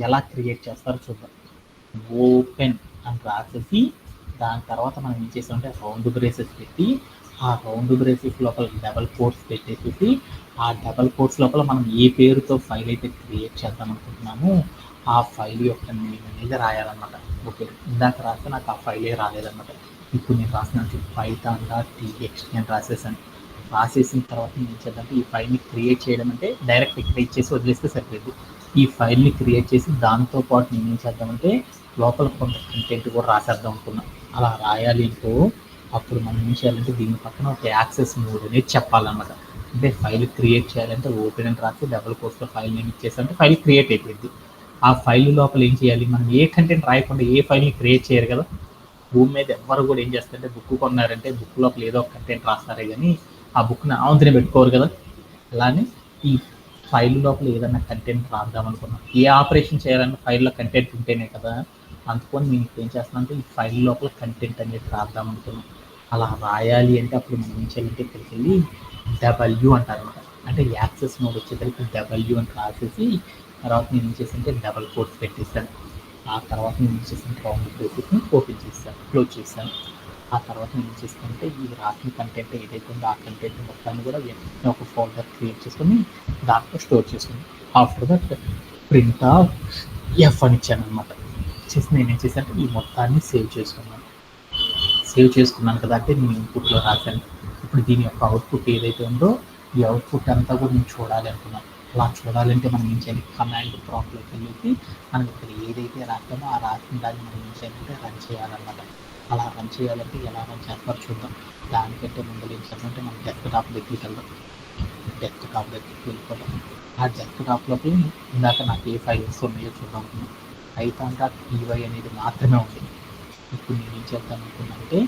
ఎలా క్రియేట్ చేస్తారో చూద్దాం. ఓపెన్ అని రాసేసి దాని తర్వాత మనం ఏం చేసామంటే రౌండ్ బ్రేసెస్ పెట్టి ఆ రౌండ్ బ్రేసెస్ లోపల డబల్ కోట్స్ పెట్టేసి ఆ డబల్ కోట్స్ లోపల మనం ఏ పేరుతో ఫైల్ అయితే క్రియేట్ చేద్దాం అనుకుంటున్నామో ఆ ఫైల్ యొక్క నేమ్ అనేది రాయాలన్నమాట. ఓకే, ఇందాక రాస్తే నాకు ఆ ఫైలే రాలేదన్నమాట. ఇప్పుడు నేను రాసిన python.txt అని రాసేసిన తర్వాత నేను ఏం చేద్దామంటే ఈ ఫైల్ని క్రియేట్ చేయడం అంటే డైరెక్ట్ క్రియేట్ చేసి వదిలేస్తే సరిపోయింది. ఈ ఫైల్ని క్రియేట్ చేసి దాంతోపాటు నేను ఏం చేద్దామంటే లోపల కొంత కంటెంట్ కూడా రాసేద్దాం అనుకున్నాం. అలా రాయాలి అంటూ అప్పుడు మనం ఏం చేయాలంటే దీని పక్కన ఒక యాక్సెస్ మోడ్ అనేది చెప్పాలన్నమాట. అంటే ఫైల్ క్రియేట్ చేయాలంటే ఓపెన్ అని రాసి డబుల్ కోర్స్లో ఫైల్ నేమ్ ఇచ్చేసామంటే ఫైల్ క్రియేట్ అయిపోయింది. ఆ ఫైల్ లోపల ఏం చేయాలి, మనం ఏ కంటెంట్ రాయకుండా ఏ ఫైల్ని క్రియేట్ చేయరు కదా. భూమి మీద ఎవ్వరు కూడా ఏం చేస్తారంటే బుక్ కొన్నారంటే బుక్ లోపల ఏదో ఒక కంటెంట్ రాస్తారే కానీ ఆ బుక్ని ఆవంతనే పెట్టుకోరు కదా. అలానే ఈ ఫైల్ లోపల ఏదైనా కంటెంట్ రాద్దాం అనుకున్నాం, ఏ ఆపరేషన్ చేయాలన్నా ఫైల్లో కంటెంట్ ఉంటేనే కదా. అందుకని నేను ఇప్పుడు ఏం చేస్తున్నాను అంటే ఈ ఫైల్ లోపల కంటెంట్ అనేది రాద్దాం అనుకున్నాం. అలా రాయాలి అంటే అప్పుడు మనం ఏం చేయాలంటే ఇక్కడికి వెళ్ళి డబ్ల్యూ అంటారనమాట. అంటే యాక్సెస్ మోడ్ వచ్చేసరికి డబ్ల్యూ అని రాసేసి తర్వాత నేను ఏం చేసానంటే డబల్ కోట్స్ పెట్టేస్తాను. ఆ తర్వాత నేను ఏం చేసాను రౌండ్ బ్రేసెస్ని ఓపెన్ చేస్తాను, క్లోజ్ చేస్తాను. ఆ తర్వాత నేను ఏం చేస్తానంటే ఈ రాసిన కంటెంట్ ఏదైతే ఉందో ఆ కంటెంట్ మొత్తాన్ని కూడా ఒక ఫోల్డర్ క్రియేట్ చేసుకొని దాంట్లో స్టోర్ చేసుకుని after that print of F అని ఇచ్చాను అనమాట. చేసి నేను ఏం చేశానంటే ఈ మొత్తాన్ని సేవ్ చేసుకున్నాను కదా. అంటే నేను ఇన్పుట్లో రాశాను. ఇప్పుడు దీని యొక్క అవుట్పుట్ ఏదైతే ఉందో ఈ అవుట్పుట్ అంతా కూడా నేను చూడాలి అనుకున్నాను. అలా చూడాలంటే మనం ఏం చేయాలి, కమాండ్ ప్రాంప్ట్లోకి వెళ్ళి మనం ఇక్కడ ఏదైతే రాస్తామో ఆ రాసిన దాన్ని మనం ఏం చేయాలంటే రన్ చేయాలన్నమాట. అలా రన్ చేయాలంటే ఎలా రన్ చేస్తారో చూద్దాం. దానికంటే ముందు ఏం చేయాలంటే మనం డెస్క్టాప్ దగ్గరికి వెళ్దాం. డెస్క్టాప్ దగ్గరికి వెళ్ళిపోతాం. ఆ డెస్క్టాప్లోకి ఇందాక నాకు ఏ ఫైల్స్ ఉన్నాయో చూద్దాం అనుకున్నాం. python.py అనేది మాత్రమే ఉంది. ఇప్పుడు నేను ఏం చేద్దాం అనుకున్నానంటే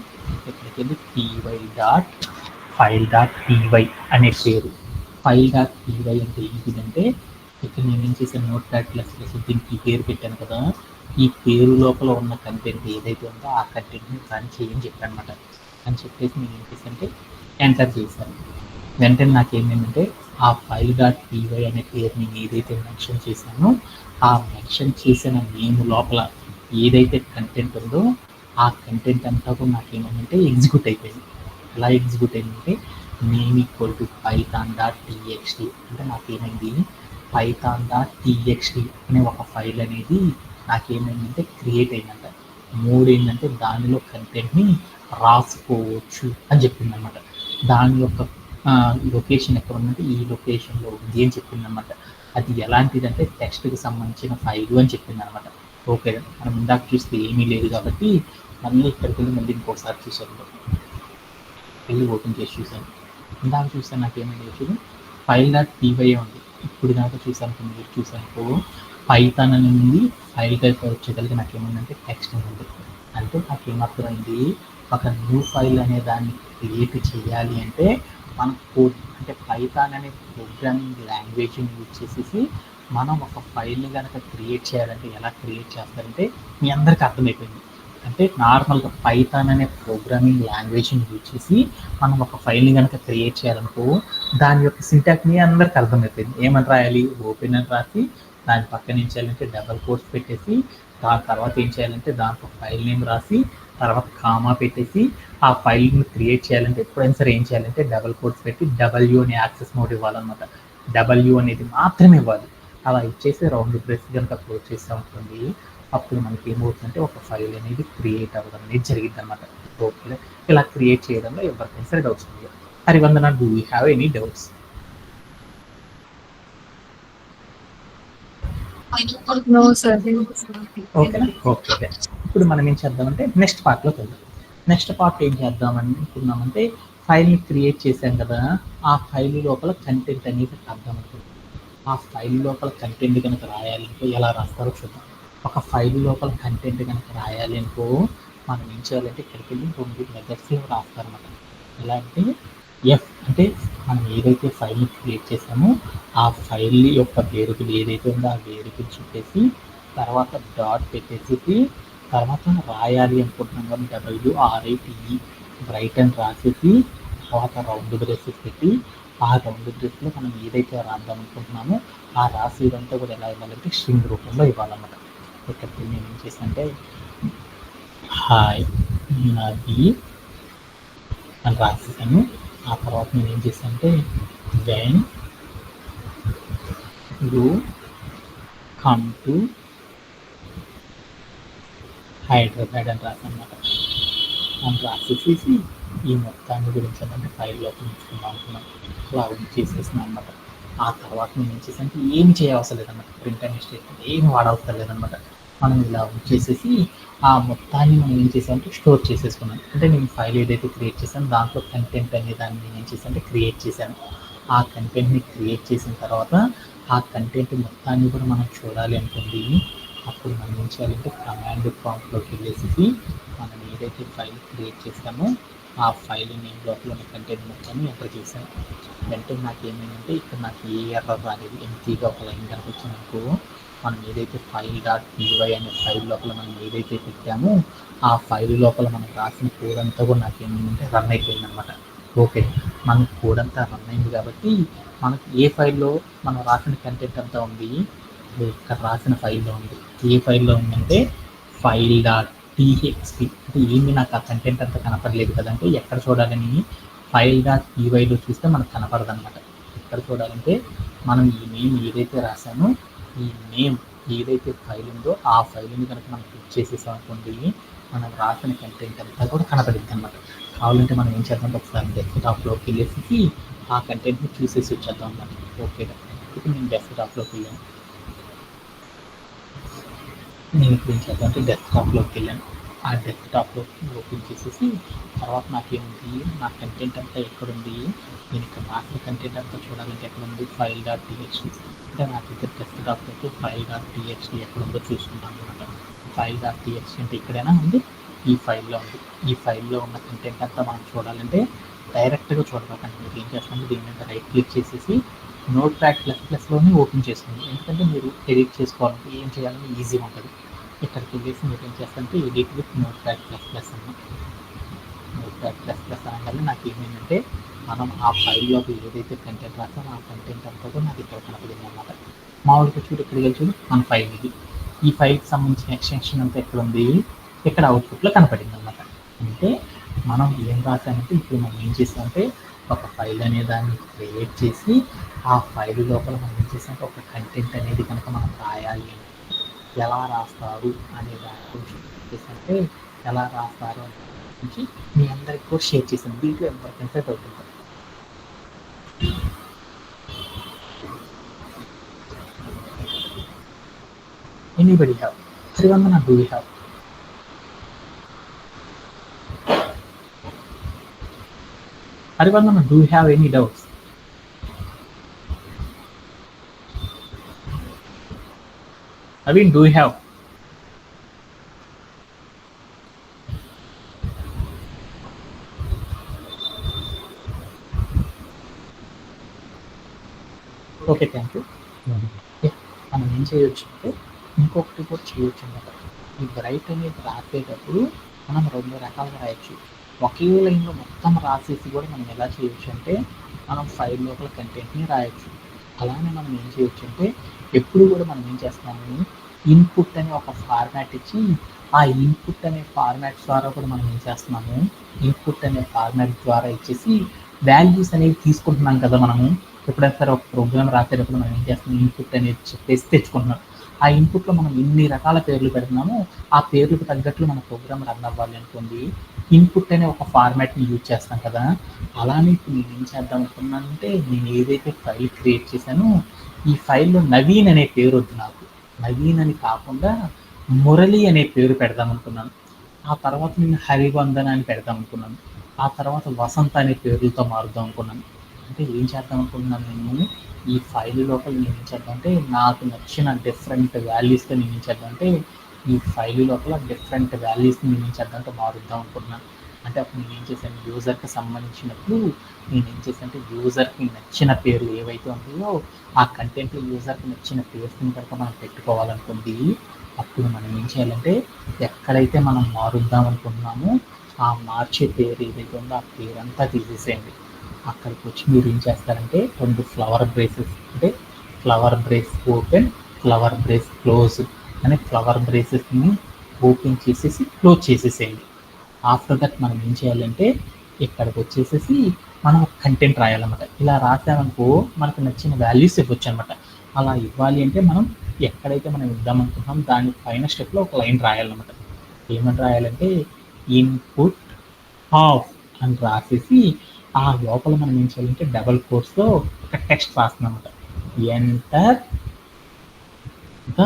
ఇక్కడికి వెళ్ళి py.file.py అనే పేరు. file.py అంటే ఏంటిదంటే ఇక్కడ నేను ఏం చేశాను, నోట్ ప్యాడ్ ప్లస్ దీనికి పేరు పెట్టాను కదా. ఈ పేరు లోపల ఉన్న కంటెంట్ ఏదైతే ఉందో ఆ కంటెంట్ని రన్ చేయని చెప్పాను అనమాట. అని చెప్పేసి నేను ఏం చేశానంటే ఎంటర్ చేశాను. వెంటనే నాకేమైందంటే ఆ file.py అనే పేరు నేను ఏదైతే మెన్షన్ చేశానో ఆ మెన్షన్ చేసిన నేమ్ లోపల ఏదైతే కంటెంట్ ఉందో ఆ కంటెంట్ అంతా కూడా నాకేమైందంటే ఎగ్జిక్యూట్ అయిపోయింది. ఎలా ఎగ్జిక్యూట్ అయిందంటే నేమ్ ఈక్వల్ టు python.txt అంటే నాకేమైంది python.txt అనే ఒక ఫైల్ అనేది నాకేమైందంటే క్రియేట్ అయిందంట. ఏంటంటే దానిలో కంటెంట్ని రాసుకోవచ్చు అని చెప్పింది అనమాట. దాని యొక్క లొకేషన్ ఎక్కడ ఉందంటే ఈ లొకేషన్లో ఉంది అని చెప్పింది అనమాట. అది ఎలాంటిదంటే టెక్స్ట్కి సంబంధించిన ఫైలు అని చెప్పింది అనమాట. ఓకే, మనం ఇందాక చూస్తే ఏమీ లేదు కాబట్టి మళ్ళీ ఇక్కడికి వెళ్ళి మళ్ళీ ఇంకోసారి చూసాను, వెళ్ళి ఓపెన్ చేసి చూసాను. ఇందాక చూసాను నాకేమైంది వచ్చి file.py ఉంది. ఇప్పుడు దాకా చూసాను, మీరు చూసాను పైథాన్ అని ఉంది. ఫైల్ టైప్ వచ్చేసరికి నాకేమైందంటే టెక్స్ట్ ఉంది. అంటే నాకేమర్థమైంది, ఒక న్యూ ఫైల్ అనే దాన్ని క్రియేట్ చేయాలి అంటే మన కోడ్ అంటే పైథాన్ అనే ప్రోగ్రామింగ్ లాంగ్వేజ్ని యూజ్ చేసేసి మనం ఒక ఫైల్ని కనుక క్రియేట్ చేయాలంటే ఎలా క్రియేట్ చేస్తారంటే మీ అందరికీ అర్థమైపోయింది. అంటే నార్మల్గా పైథాన్ అనే ప్రోగ్రామింగ్ లాంగ్వేజ్ని యూజ్ చేసి మనం ఒక ఫైల్ని కనుక క్రియేట్ చేయాలనుకో దాని యొక్క సింటాక్స్ మీ అందరికి అర్థమైపోయింది. ఏమని రాయాలి, ఓపెన్ అని రాసి దాని పక్కన ఏం చేయాలంటే డబల్ కోట్స్ పెట్టేసి దాని తర్వాత ఏం చేయాలంటే దాంట్లో ఫైల్ నేమ్ రాసి తర్వాత కామా పెట్టేసి ఆ ఫైల్ని క్రియేట్ చేయాలంటే ఎప్పుడైనా సరే ఏం చేయాలంటే డబల్ కోట్స్ పెట్టి డబ్ల్యూ అనే యాక్సెస్ మోడ్ ఇవ్వాలన్నమాట. డబ్ల్యూ అనేది మాత్రమే ఇవ్వాలి. అలా ఇచ్చేసి రౌండ్ బ్రేస్ కనుక క్లోజ్ చేస్తూ ఉంటుంది. అప్పుడు మనకి ఏమవుతుందంటే ఒక ఫైల్ అనేది క్రియేట్ అవ్వడం అనేది జరిగింది అనమాట. ఓకే, ఇలా క్రియేట్ చేయడంలో ఎవరికైనా సరే డౌట్స్ ఉంది. Harivandana, do you have any doubts? No sir. ఓకేనా? ఓకే. ఇప్పుడు మనం ఏం చేద్దామంటే నెక్స్ట్ పార్ట్లోకి వెళ్దాం. నెక్స్ట్ పార్ట్ ఏం చేద్దాం అనుకున్నామంటే ఫైల్ని క్రియేట్ చేసాం కదా, ఆ ఫైల్ లోపల కంటెంట్ అనేది అర్థం అనుకుంటాం. ఆ ఫైల్ లోపల కంటెంట్ కనుక రాయాలి అనుకో ఎలా రాస్తారో చూద్దాం. ఒక ఫైల్ లోపల కంటెంట్ కనుక రాయాలి అనుకో మనం ఏం చేయాలంటే ఇక్కడికి వెళ్ళి 2 మెథడ్స్లో రాస్తారన్నమాట. ఎలా అంటే ఎఫ్ అంటే మనం ఏదైతే ఫైల్ని క్రియేట్ చేసామో ఆ ఫైల్ యొక్క వేరియబుల్ ఏదైతే ఉందో ఆ వేరియబుల్ చుట్టేసి తర్వాత డాట్ పెట్టేసి తర్వాత రాయాలి అనుకుంటున్నాం కానీ WRITE రైట్ అని రాసేసి తర్వాత రౌండ్ బ్రేసెస్ పెట్టి ఆ రౌండ్ బ్రేస్లో మనం ఏదైతే రాద్దాం అనుకుంటున్నామో ఆ రాసేదంతా కూడా ఎలా ఇవ్వాలంటే స్ట్రింగ్ రూపంలో ఇవ్వాలన్నమాట. ఇక్కడికి నేను ఏం చేశానంటే హాయ్ నాది అని రాసేసాను. ఆ తర్వాత నేను ఏం చేశానంటే when you come to Hyderabad అని రాసాను అన్నమాట. అని రాసేసేసి ఈ మొత్తాన్ని గురించి అంటే ఫైల్లో ఉంచుకుందాం అనుకున్నాను. అలా ఉంచేసేసినాను అనమాట. ఆ తర్వాత నేను ఏం చేసానంటే ఏమి చేయవసరం లేదన్నమాట. ప్రింట్ అండ్ స్టేట్మెంట్ ఏమి వాడవసరం లేదనమాట. మనం ఇలా ఉంచేసేసి ఆ మొత్తాన్ని మనం ఏం చేసామంటే స్టోర్ చేసేసుకున్నాను. అంటే నేను ఫైల్ ఏదైతే క్రియేట్ చేశాను దాంట్లో కంటెంట్ అనే దాన్ని నేను ఏం చేశానంటే క్రియేట్ చేశాను. ఆ కంటెంట్ని క్రియేట్ చేసిన తర్వాత ఆ కంటెంట్ మొత్తాన్ని కూడా మనం చూడాలి అనుకోండి. అప్పుడు మనం ఏం చేయాలంటే కమాండ్ ప్రాంప్ట్లోకి వెళ్ళేసి మనం ఏదైతే ఫైల్ క్రియేట్ చేసామో ఆ ఫైల్ నేమ్ లోపల ఉన్న కంటెంట్ మొత్తాన్ని ఎంటర్ చేశాను. వెంటనే నాకు ఏమైందంటే ఇక్కడ నాకు ఏ ఎర్రర్ రాలేదు. ఎంటీగా ఒక లైన్ కనిపించినప్పుడు మనం ఏదైతే ఫైల్ డాట్ పీవై అనే ఫైల్ లోపల మనం ఏదైతే పెట్టామో ఆ ఫైల్ లోపల మనం రాసిన కోడ్ అంతా కూడా నాకు ఏమైందంటే రన్ అయిపోయింది అనమాట. ఓకే, మన కోడ్ అంతా రన్ అయింది కాబట్టి మనకి ఏ ఫైల్లో మనం రాసిన కంటెంట్ అంతా ఉంది, ఇక్కడ రాసిన ఫైల్లో ఉంది. ఏ ఫైల్లో ఉందంటే ఫైల్ డాట్ టీఎక్స్టీ. అంటే ఏమి నాకు ఆ కంటెంట్ అంతా కనపడలేదు కదంటే ఎక్కడ చూడాలని ఫైల్ డాట్ పీవైలో చూస్తే మనకు కనపడదు అనమాట. ఎక్కడ చూడాలంటే మనం ఈ నేమ్ ఏదైతే రాసామో ఈ నేమ్ ఏదైతే ఫైల్ ఉందో ఆ ఫైల్ని కనుక మనం క్లిక్ చేసేసాం అనుకోండి మనం రాసిన కంటెంట్ అంతా కూడా కనపడింది అనమాట. కావాలంటే మనం ఏం చేద్దాం ఒకసారి డెస్క్టాప్లోకి వెళ్ళేసి ఆ కంటెంట్ని చూసేసి వచ్చేద్దాం అన్నమాట. ఓకేగా, ఇప్పుడు నేను డెస్క్టాప్లోకి వెళ్ళాను. నేను ఇప్పుడు ఏం చేద్దాం అంటే డెస్క్టాప్లోకి వెళ్ళాను. ఆ డెస్క్టాప్లోకి ఓపెన్ చేసేసి తర్వాత నాకేముంది, నా కంటెంట్ అంతా ఎక్కడుంది, నేను ఇక్కడ రాసిన కంటెంట్ అంతా చూడాలంటే ఎక్కడుంది, ఫైల్ డాట్ టీఎక్స్టీ. అంటే నాకు ఇక్కడ డెస్క్టాప్లోకి ఫైల్ డాట్ టీఎక్స్టీ ఎక్కడుందో చూసుకుంటాను అనమాట. ఫైల్ డాట్ టీఎక్స్టీ అంటే ఇక్కడైనా ఉంది, ఈ ఫైల్లో ఉంది. ఈ ఫైల్లో ఉన్న కంటెంట్ అంతా మనం చూడాలంటే డైరెక్ట్గా చూడకండి. మీరు ఏం చేస్తారంటే దీని మీద రైట్ క్లిక్ చేసేసి నోట్ ప్యాడ్ ++లోనే ఓపెన్ చేసుకోండి. ఎందుకంటే మీరు ఎడిట్ చేసుకోవాలంటే ఏం చేయాలని ఈజీగా ఉంటుంది. ఇక్కడికి వెళ్ళేసి మీరు ఏం చేస్తారంటే ఎడిట్ విత్ నోట్ ప్యాడ్ ++ అన్న నోట్ ప్యాడ్ ++ అనగానే నాకు ఏమైందంటే మనం ఆ ఫైల్లోకి ఏదైతే కంటెంట్ రాస్తామో ఆ కంటెంట్ అంతా కూడా నాకు ఇక్కడ కనపడింది అనమాట. మామూలుగా చూడు ఇక్కడికి వెళ్ళి చూడు మన ఫైల్ ఇది. ఈ ఫైల్కి సంబంధించిన ఎక్స్టెన్షన్ అంతా ఎక్కడ ఉంది, ఇక్కడ అవుట్పుట్లో కనపడింది అనమాట. అంటే మనం ఏం రాసామంటే ఇప్పుడు మనం ఏం చేసామంటే ఒక ఫైల్ అనే దాన్ని క్రియేట్ చేసి ఆ ఫైల్ లోపల మనం ఏం చేసామంటే ఒక కంటెంట్ అనేది కనుక మనం రాయాలి ఎలా రాస్తారు అనే దాని గురించి చేసామంటే ఎలా రాస్తారు అనే దాని గురించి మీ అందరికి కూడా షేర్ చేసాను. దీంట్లో ఎవరికైనా డౌట్ ఉంటుంది. Anybody have? Harivandan, do you have? Harivandan, do you have any doubts? Naveen, do you have? Okay, thank you. మనం ఏం చేయొచ్చు అంటే ఇంకొకటి కూడా చేయొచ్చు అన్నమాట. ఈ బ్రైట్ అనేది రాసేటప్పుడు మనం 2 రకాలుగా రాయొచ్చు. ఒకే లైన్‌లో మొత్తం రాసేసి కూడా మనం ఎలా చేయొచ్చు అంటే, మనం ఫైల్ లోపల కంటెంట్‌ని రాయొచ్చు. అలానే మనం ఏం చేయొచ్చు అంటే, ఎప్పుడు కూడా మనం ఏం చేస్తాము, ఇన్‌పుట్ అనే ఒక ఫార్మాట్ ఇచ్చి, ఆ ఇన్‌పుట్ అనే ఫార్మాట్ ద్వారా కూడా మనం ఏం చేస్తున్నాము, ఇన్‌పుట్ అనే ఫార్మాట్ ద్వారా ఇచ్చేసి వాల్యూస్ అనేవి తీసుకుంటున్నాం కదా మనము. ఎప్పుడైనా సరే ఒక ప్రోగ్రామ్ రాసేటప్పుడు మనం ఏం చేస్తున్నాం, ఇన్‌పుట్ అనేది చెప్పేసి తెచ్చుకుంటున్నాం. ఆ ఇన్‌పుట్‌లో మనం ఎన్ని రకాల పేర్లు పెడుతున్నామో, ఆ పేర్లకు తగ్గట్లు మన ప్రోగ్రామ్ రన్ అవ్వాలి అనుకోండి, ఇన్‌పుట్ అనే ఒక ఫార్మాట్‌ని యూజ్ చేస్తాం కదా! అలానే ఇప్పుడు నేనేం చేద్దాం అనుకున్నానంటే, నేను ఏదైతే ఫైల్ క్రియేట్ చేశానో, ఈ ఫైల్‌లో నవీన్ అనే పేరొద్దు నాకు. నవీన్ అని కాకుండా మురళి అనే పేరు పెడదాం అనుకున్నాను. ఆ తర్వాత నేను హరివందన అని పెడదాం అనుకున్నాను. ఆ తర్వాత వసంత అనే పేర్లతో మారుద్దాం అనుకున్నాను. అంటే ఏం చేద్దాం అనుకుంటున్నాను నేను, ఈ ఫైల్ లోపల నేను ఏం చేద్దాం అంటే, నాకు నచ్చిన డిఫరెంట్ వాల్యూస్‌తో నేను ఏం చేద్దాం అంటే, ఈ ఫైల్ లోపల డిఫరెంట్ వాల్యూస్‌ని నేను ఏం చేద్దాం అంటే మారుద్దాం అనుకుంటున్నాను. అంటే అప్పుడు నేనేం చేశాను, యూజర్‌కి సంబంధించినప్పుడు నేనేం చేశాను అంటే, యూజర్‌కి నచ్చిన పేర్లు ఏవైతే ఉంటాయో, ఆ కంటెంట్‌లో యూజర్‌కి నచ్చిన పేర్స్‌ని కనుక మనం పెట్టుకోవాలనుకోండి, అప్పుడు మనం ఏం చేయాలంటే, ఎక్కడైతే మనం మారుద్దాం అనుకుంటున్నామో, ఆ మార్చే పేరు ఏదైతే ఉందో ఆ పేరంతా తీసేసేయండి. అక్కడికి వచ్చి మీరు ఏం చేస్తారంటే, 2 ఫ్లవర్ బ్రేసెస్ అంటే flower brace open, flower brace close అనే ఫ్లవర్ బ్రేసెస్ని ఓపెన్ చేసేసి క్లోజ్ చేసేసేయండి. ఆఫ్టర్ దట్ మనం ఏం చేయాలంటే, ఇక్కడికి వచ్చేసేసి మనం కంటెంట్ రాయాలన్నమాట. ఇలా రాసామనుకో మనకు నచ్చిన వాల్యూస్ ఇవ్వచ్చు అనమాట. అలా ఇవ్వాలి అంటే మనం ఎక్కడైతే మనం ఇద్దాం అనుకుంటున్నాం దాని పైన స్టెప్లో ఒక లైన్ రాయాలన్నమాట. ఏమని రాయాలంటే, ఇన్పుట్ ఆఫ్ అని రాసేసి, ఆ లోపల మనం ఏం చేయాలంటే డబల్ కోట్స్‌లో ఒక టెక్స్ట్ రాస్తున్నామన్నమాట. Enter the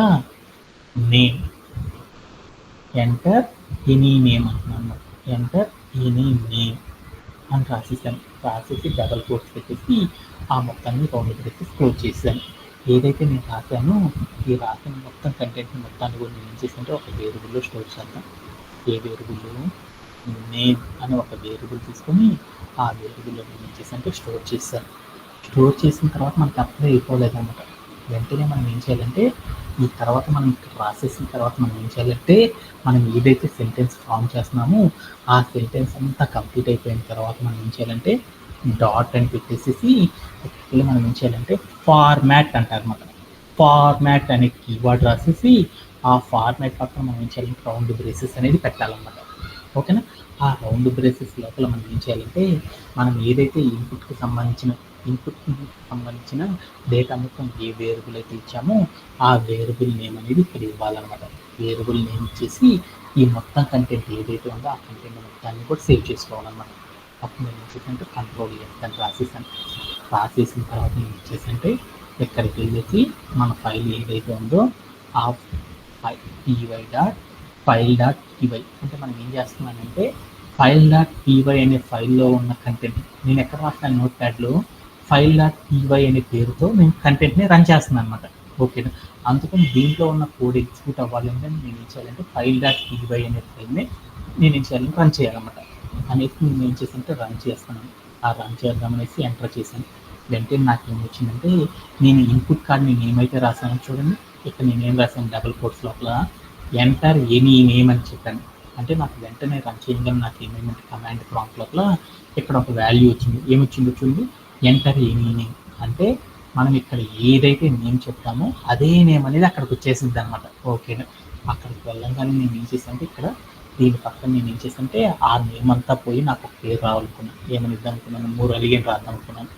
name, enter any name అంటున్నాను. ఎంటర్ ఎనీ నేమ్ అని రాసేసాను. రాసేసి డబల్ కోట్స్ పెట్టేసి ఆ మొత్తాన్ని రౌండ్ బ్రేసెస్ క్లోజ్ చేశాను. ఏదైతే నేను రాసానో, ఈ రాసిన మొత్తం కంటెంట్‌ని మొత్తాన్ని కూడా నేను ఏం చేశానంటే ఒక వేరియబుల్‌లో స్టోర్ చేద్దాం. ఏ వేరియబుల్, నేమ్ అనే ఒక వేరియబుల్ తీసుకొని ఆ వేరియబుల్లో నేను ఏం చేశానంటే స్టోర్ చేశాను. స్టోర్ చేసిన తర్వాత మనకు అప్లై అయిపోలేదన్నమాట. వెంటనే మనం ఏం చేయాలంటే, ఈ తర్వాత మనం ఇక్కడ రాసేసిన తర్వాత మనం ఏం చేయాలంటే, మనం ఏదైతే సెంటెన్స్ ఫామ్ చేస్తున్నామో ఆ సెంటెన్స్ అంతా కంప్లీట్ అయిపోయిన తర్వాత మనం ఏం చేయాలంటే, డాట్ అని పెట్టేసేసి ఇక్కడ మనం ఏం చేయాలంటే ఫార్మాట్ అంటారన్నమాట. ఫార్మాట్ అనే కీవర్డ్ రాసేసి ఆ ఫార్మాట్ పక్కన మనం ఏం చేయాలంటే రౌండ్ బ్రేసెస్ అనేది పెట్టాలన్నమాట. ఓకేనా? ఆ రౌండ్ బ్రేసెస్ లోపల మనం ఏం చేయాలంటే, మనం ఏదైతే ఇన్పుట్‌కి సంబంధించిన డేటా మొత్తం ఏ వేరియబుల్ అయితే ఇచ్చామో ఆ వేరియబుల్ నేమ్ అనేది ఇక్కడ ఇవ్వాలన్నమాట. వేరియబుల్ నేమ్ ఇచ్చేసి ఈ మొత్తం కంటెంట్ ఏదైతే ఉందో ఆ కంటెంట్ మొత్తాన్ని కూడా సేవ్ చేసుకోవాలన్నమాట. అప్పుడు నేను ఏం చేశానంటే కంట్రోల్ ఎస్ అని రాసేసాను. రాసేసిన తర్వాత నేను ఏం చేశానంటే, ఇక్కడికి వెళ్ళేసి మన ఫైల్ ఏదైతే ఉందో ఆ py.file.py అంటే మనం ఏం చేస్తున్నానంటే, file.py అనే ఫైల్‌లో ఉన్న కంటెంట్ నేను ఎక్కడ రాస్తాను నోట్ ప్యాడ్‌లో, file.py అనే పేరుతో నేను కంటెంట్‌ని రన్ చేస్తున్నాను అనమాట. ఓకేనా? అందుకని దీంట్లో ఉన్న కోడ్ ఎగ్జిక్యూట్ అవ్వాలంటే నేను ఏం చేయాలంటే file.py అనే ఫైల్‌ని నేను ఏం చేయాలంటే రన్ చేయాలన్నమాట. అనేసి నేను ఏం చేశానంటే రన్ చేస్తున్నాను. ఆ రన్ చేద్దామనేసి ఎంటర్ చేశాను. వెంటనే నాకేమొచ్చిందంటే, నేను ఇన్పుట్ కార్డ్ నేను ఏమైతే రాసానో చూడండి, ఇక్కడ నేనేం రాసాను డబుల్ కోట్స్ లోపల ఎంటర్ ఎనీ నేమ్ అని చెప్పాను. అంటే నాకు వెంటనే రన్ చేయగానే నాకు ఏమైందంటే కమాండ్ ప్రాంప్ట్ లోపల ఇక్కడ ఒక వాల్యూ వచ్చింది. ఏమొచ్చిందో చూడండి, ఎంటర్ ఎనీ నేమ్. అంటే మనం ఇక్కడ ఏదైతే నేమ్ చెప్తామో అదే నేమ్ అనేది అక్కడికి వచ్చేసింది అనమాట. ఓకేనా? అక్కడికి వెళ్ళంగానే నేను ఏం చేశానంటే ఇక్కడ దీని పక్కన నేను ఏం చేశానంటే ఆ నేమ్ అంతా పోయి నాకు ఒక పేరు రావాలనుకున్నాను. ఏమని ఇద్దాం అనుకున్నాను, మురళి అని రాద్దాం అనుకున్నాను.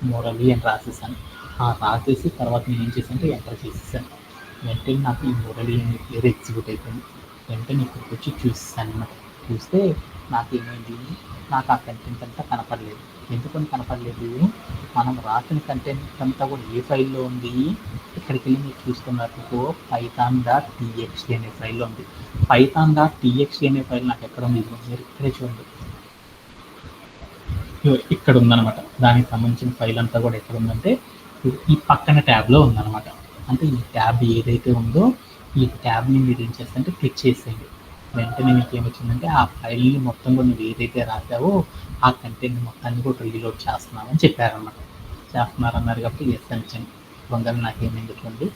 మురళి అని రాసేసాను. ఆ రాసేసి తర్వాత నేను ఏం చేశానంటే ఎంటర్ చేసేసాను. వెంటనే నాకు ఈ మురళి అనే పేరు ఎగ్జిక్యూట్ అయిపోయింది. వెంటనే ఇక్కడికి వచ్చి చూసేసాను అనమాట. చూస్తే నాకేమైంది, నాకు ఆ కంటెంట్ అంతా కనపడలేదు. ఎందుకని కనపడలేదు, మనం రాసిన కంటెంట్ అంతా కూడా ఏ ఫైల్‌లో ఉంది, ఇక్కడికి వెళ్ళి మీరు చూస్తున్నట్టుకో python.txt అనే ఫైల్‌లో ఉంది. python.txt అనే ఫైల్ నాకు ఎక్కడ ఉంది, మీరు ఇక్కడే చూడండి, ఇక్కడ ఉందన్నమాట. దానికి సంబంధించిన ఫైల్ అంతా కూడా ఎక్కడ ఉందంటే ఈ పక్కన ట్యాబ్లో ఉందన్నమాట. అంటే ఈ ట్యాబ్ ఏదైతే ఉందో ఈ ట్యాబ్ని మీరు ఏం చేస్తారంటే క్లిక్ చేసేయండి. వెంటనే మీకు ఏమొచ్చిందంటే ఆ ఫైల్ని మొత్తం కూడా నువ్వు ఏదైతే రాసావో ఆ కంటెంట్ మొత్తాన్ని కూడా రీలోడ్ చేస్తున్నామని చెప్పారన్నమాట. చేస్తున్నారన్నారు కాబట్టి ఎస్ అని ఇచ్చాను. కొందరు నాకేమైంది చూడండి,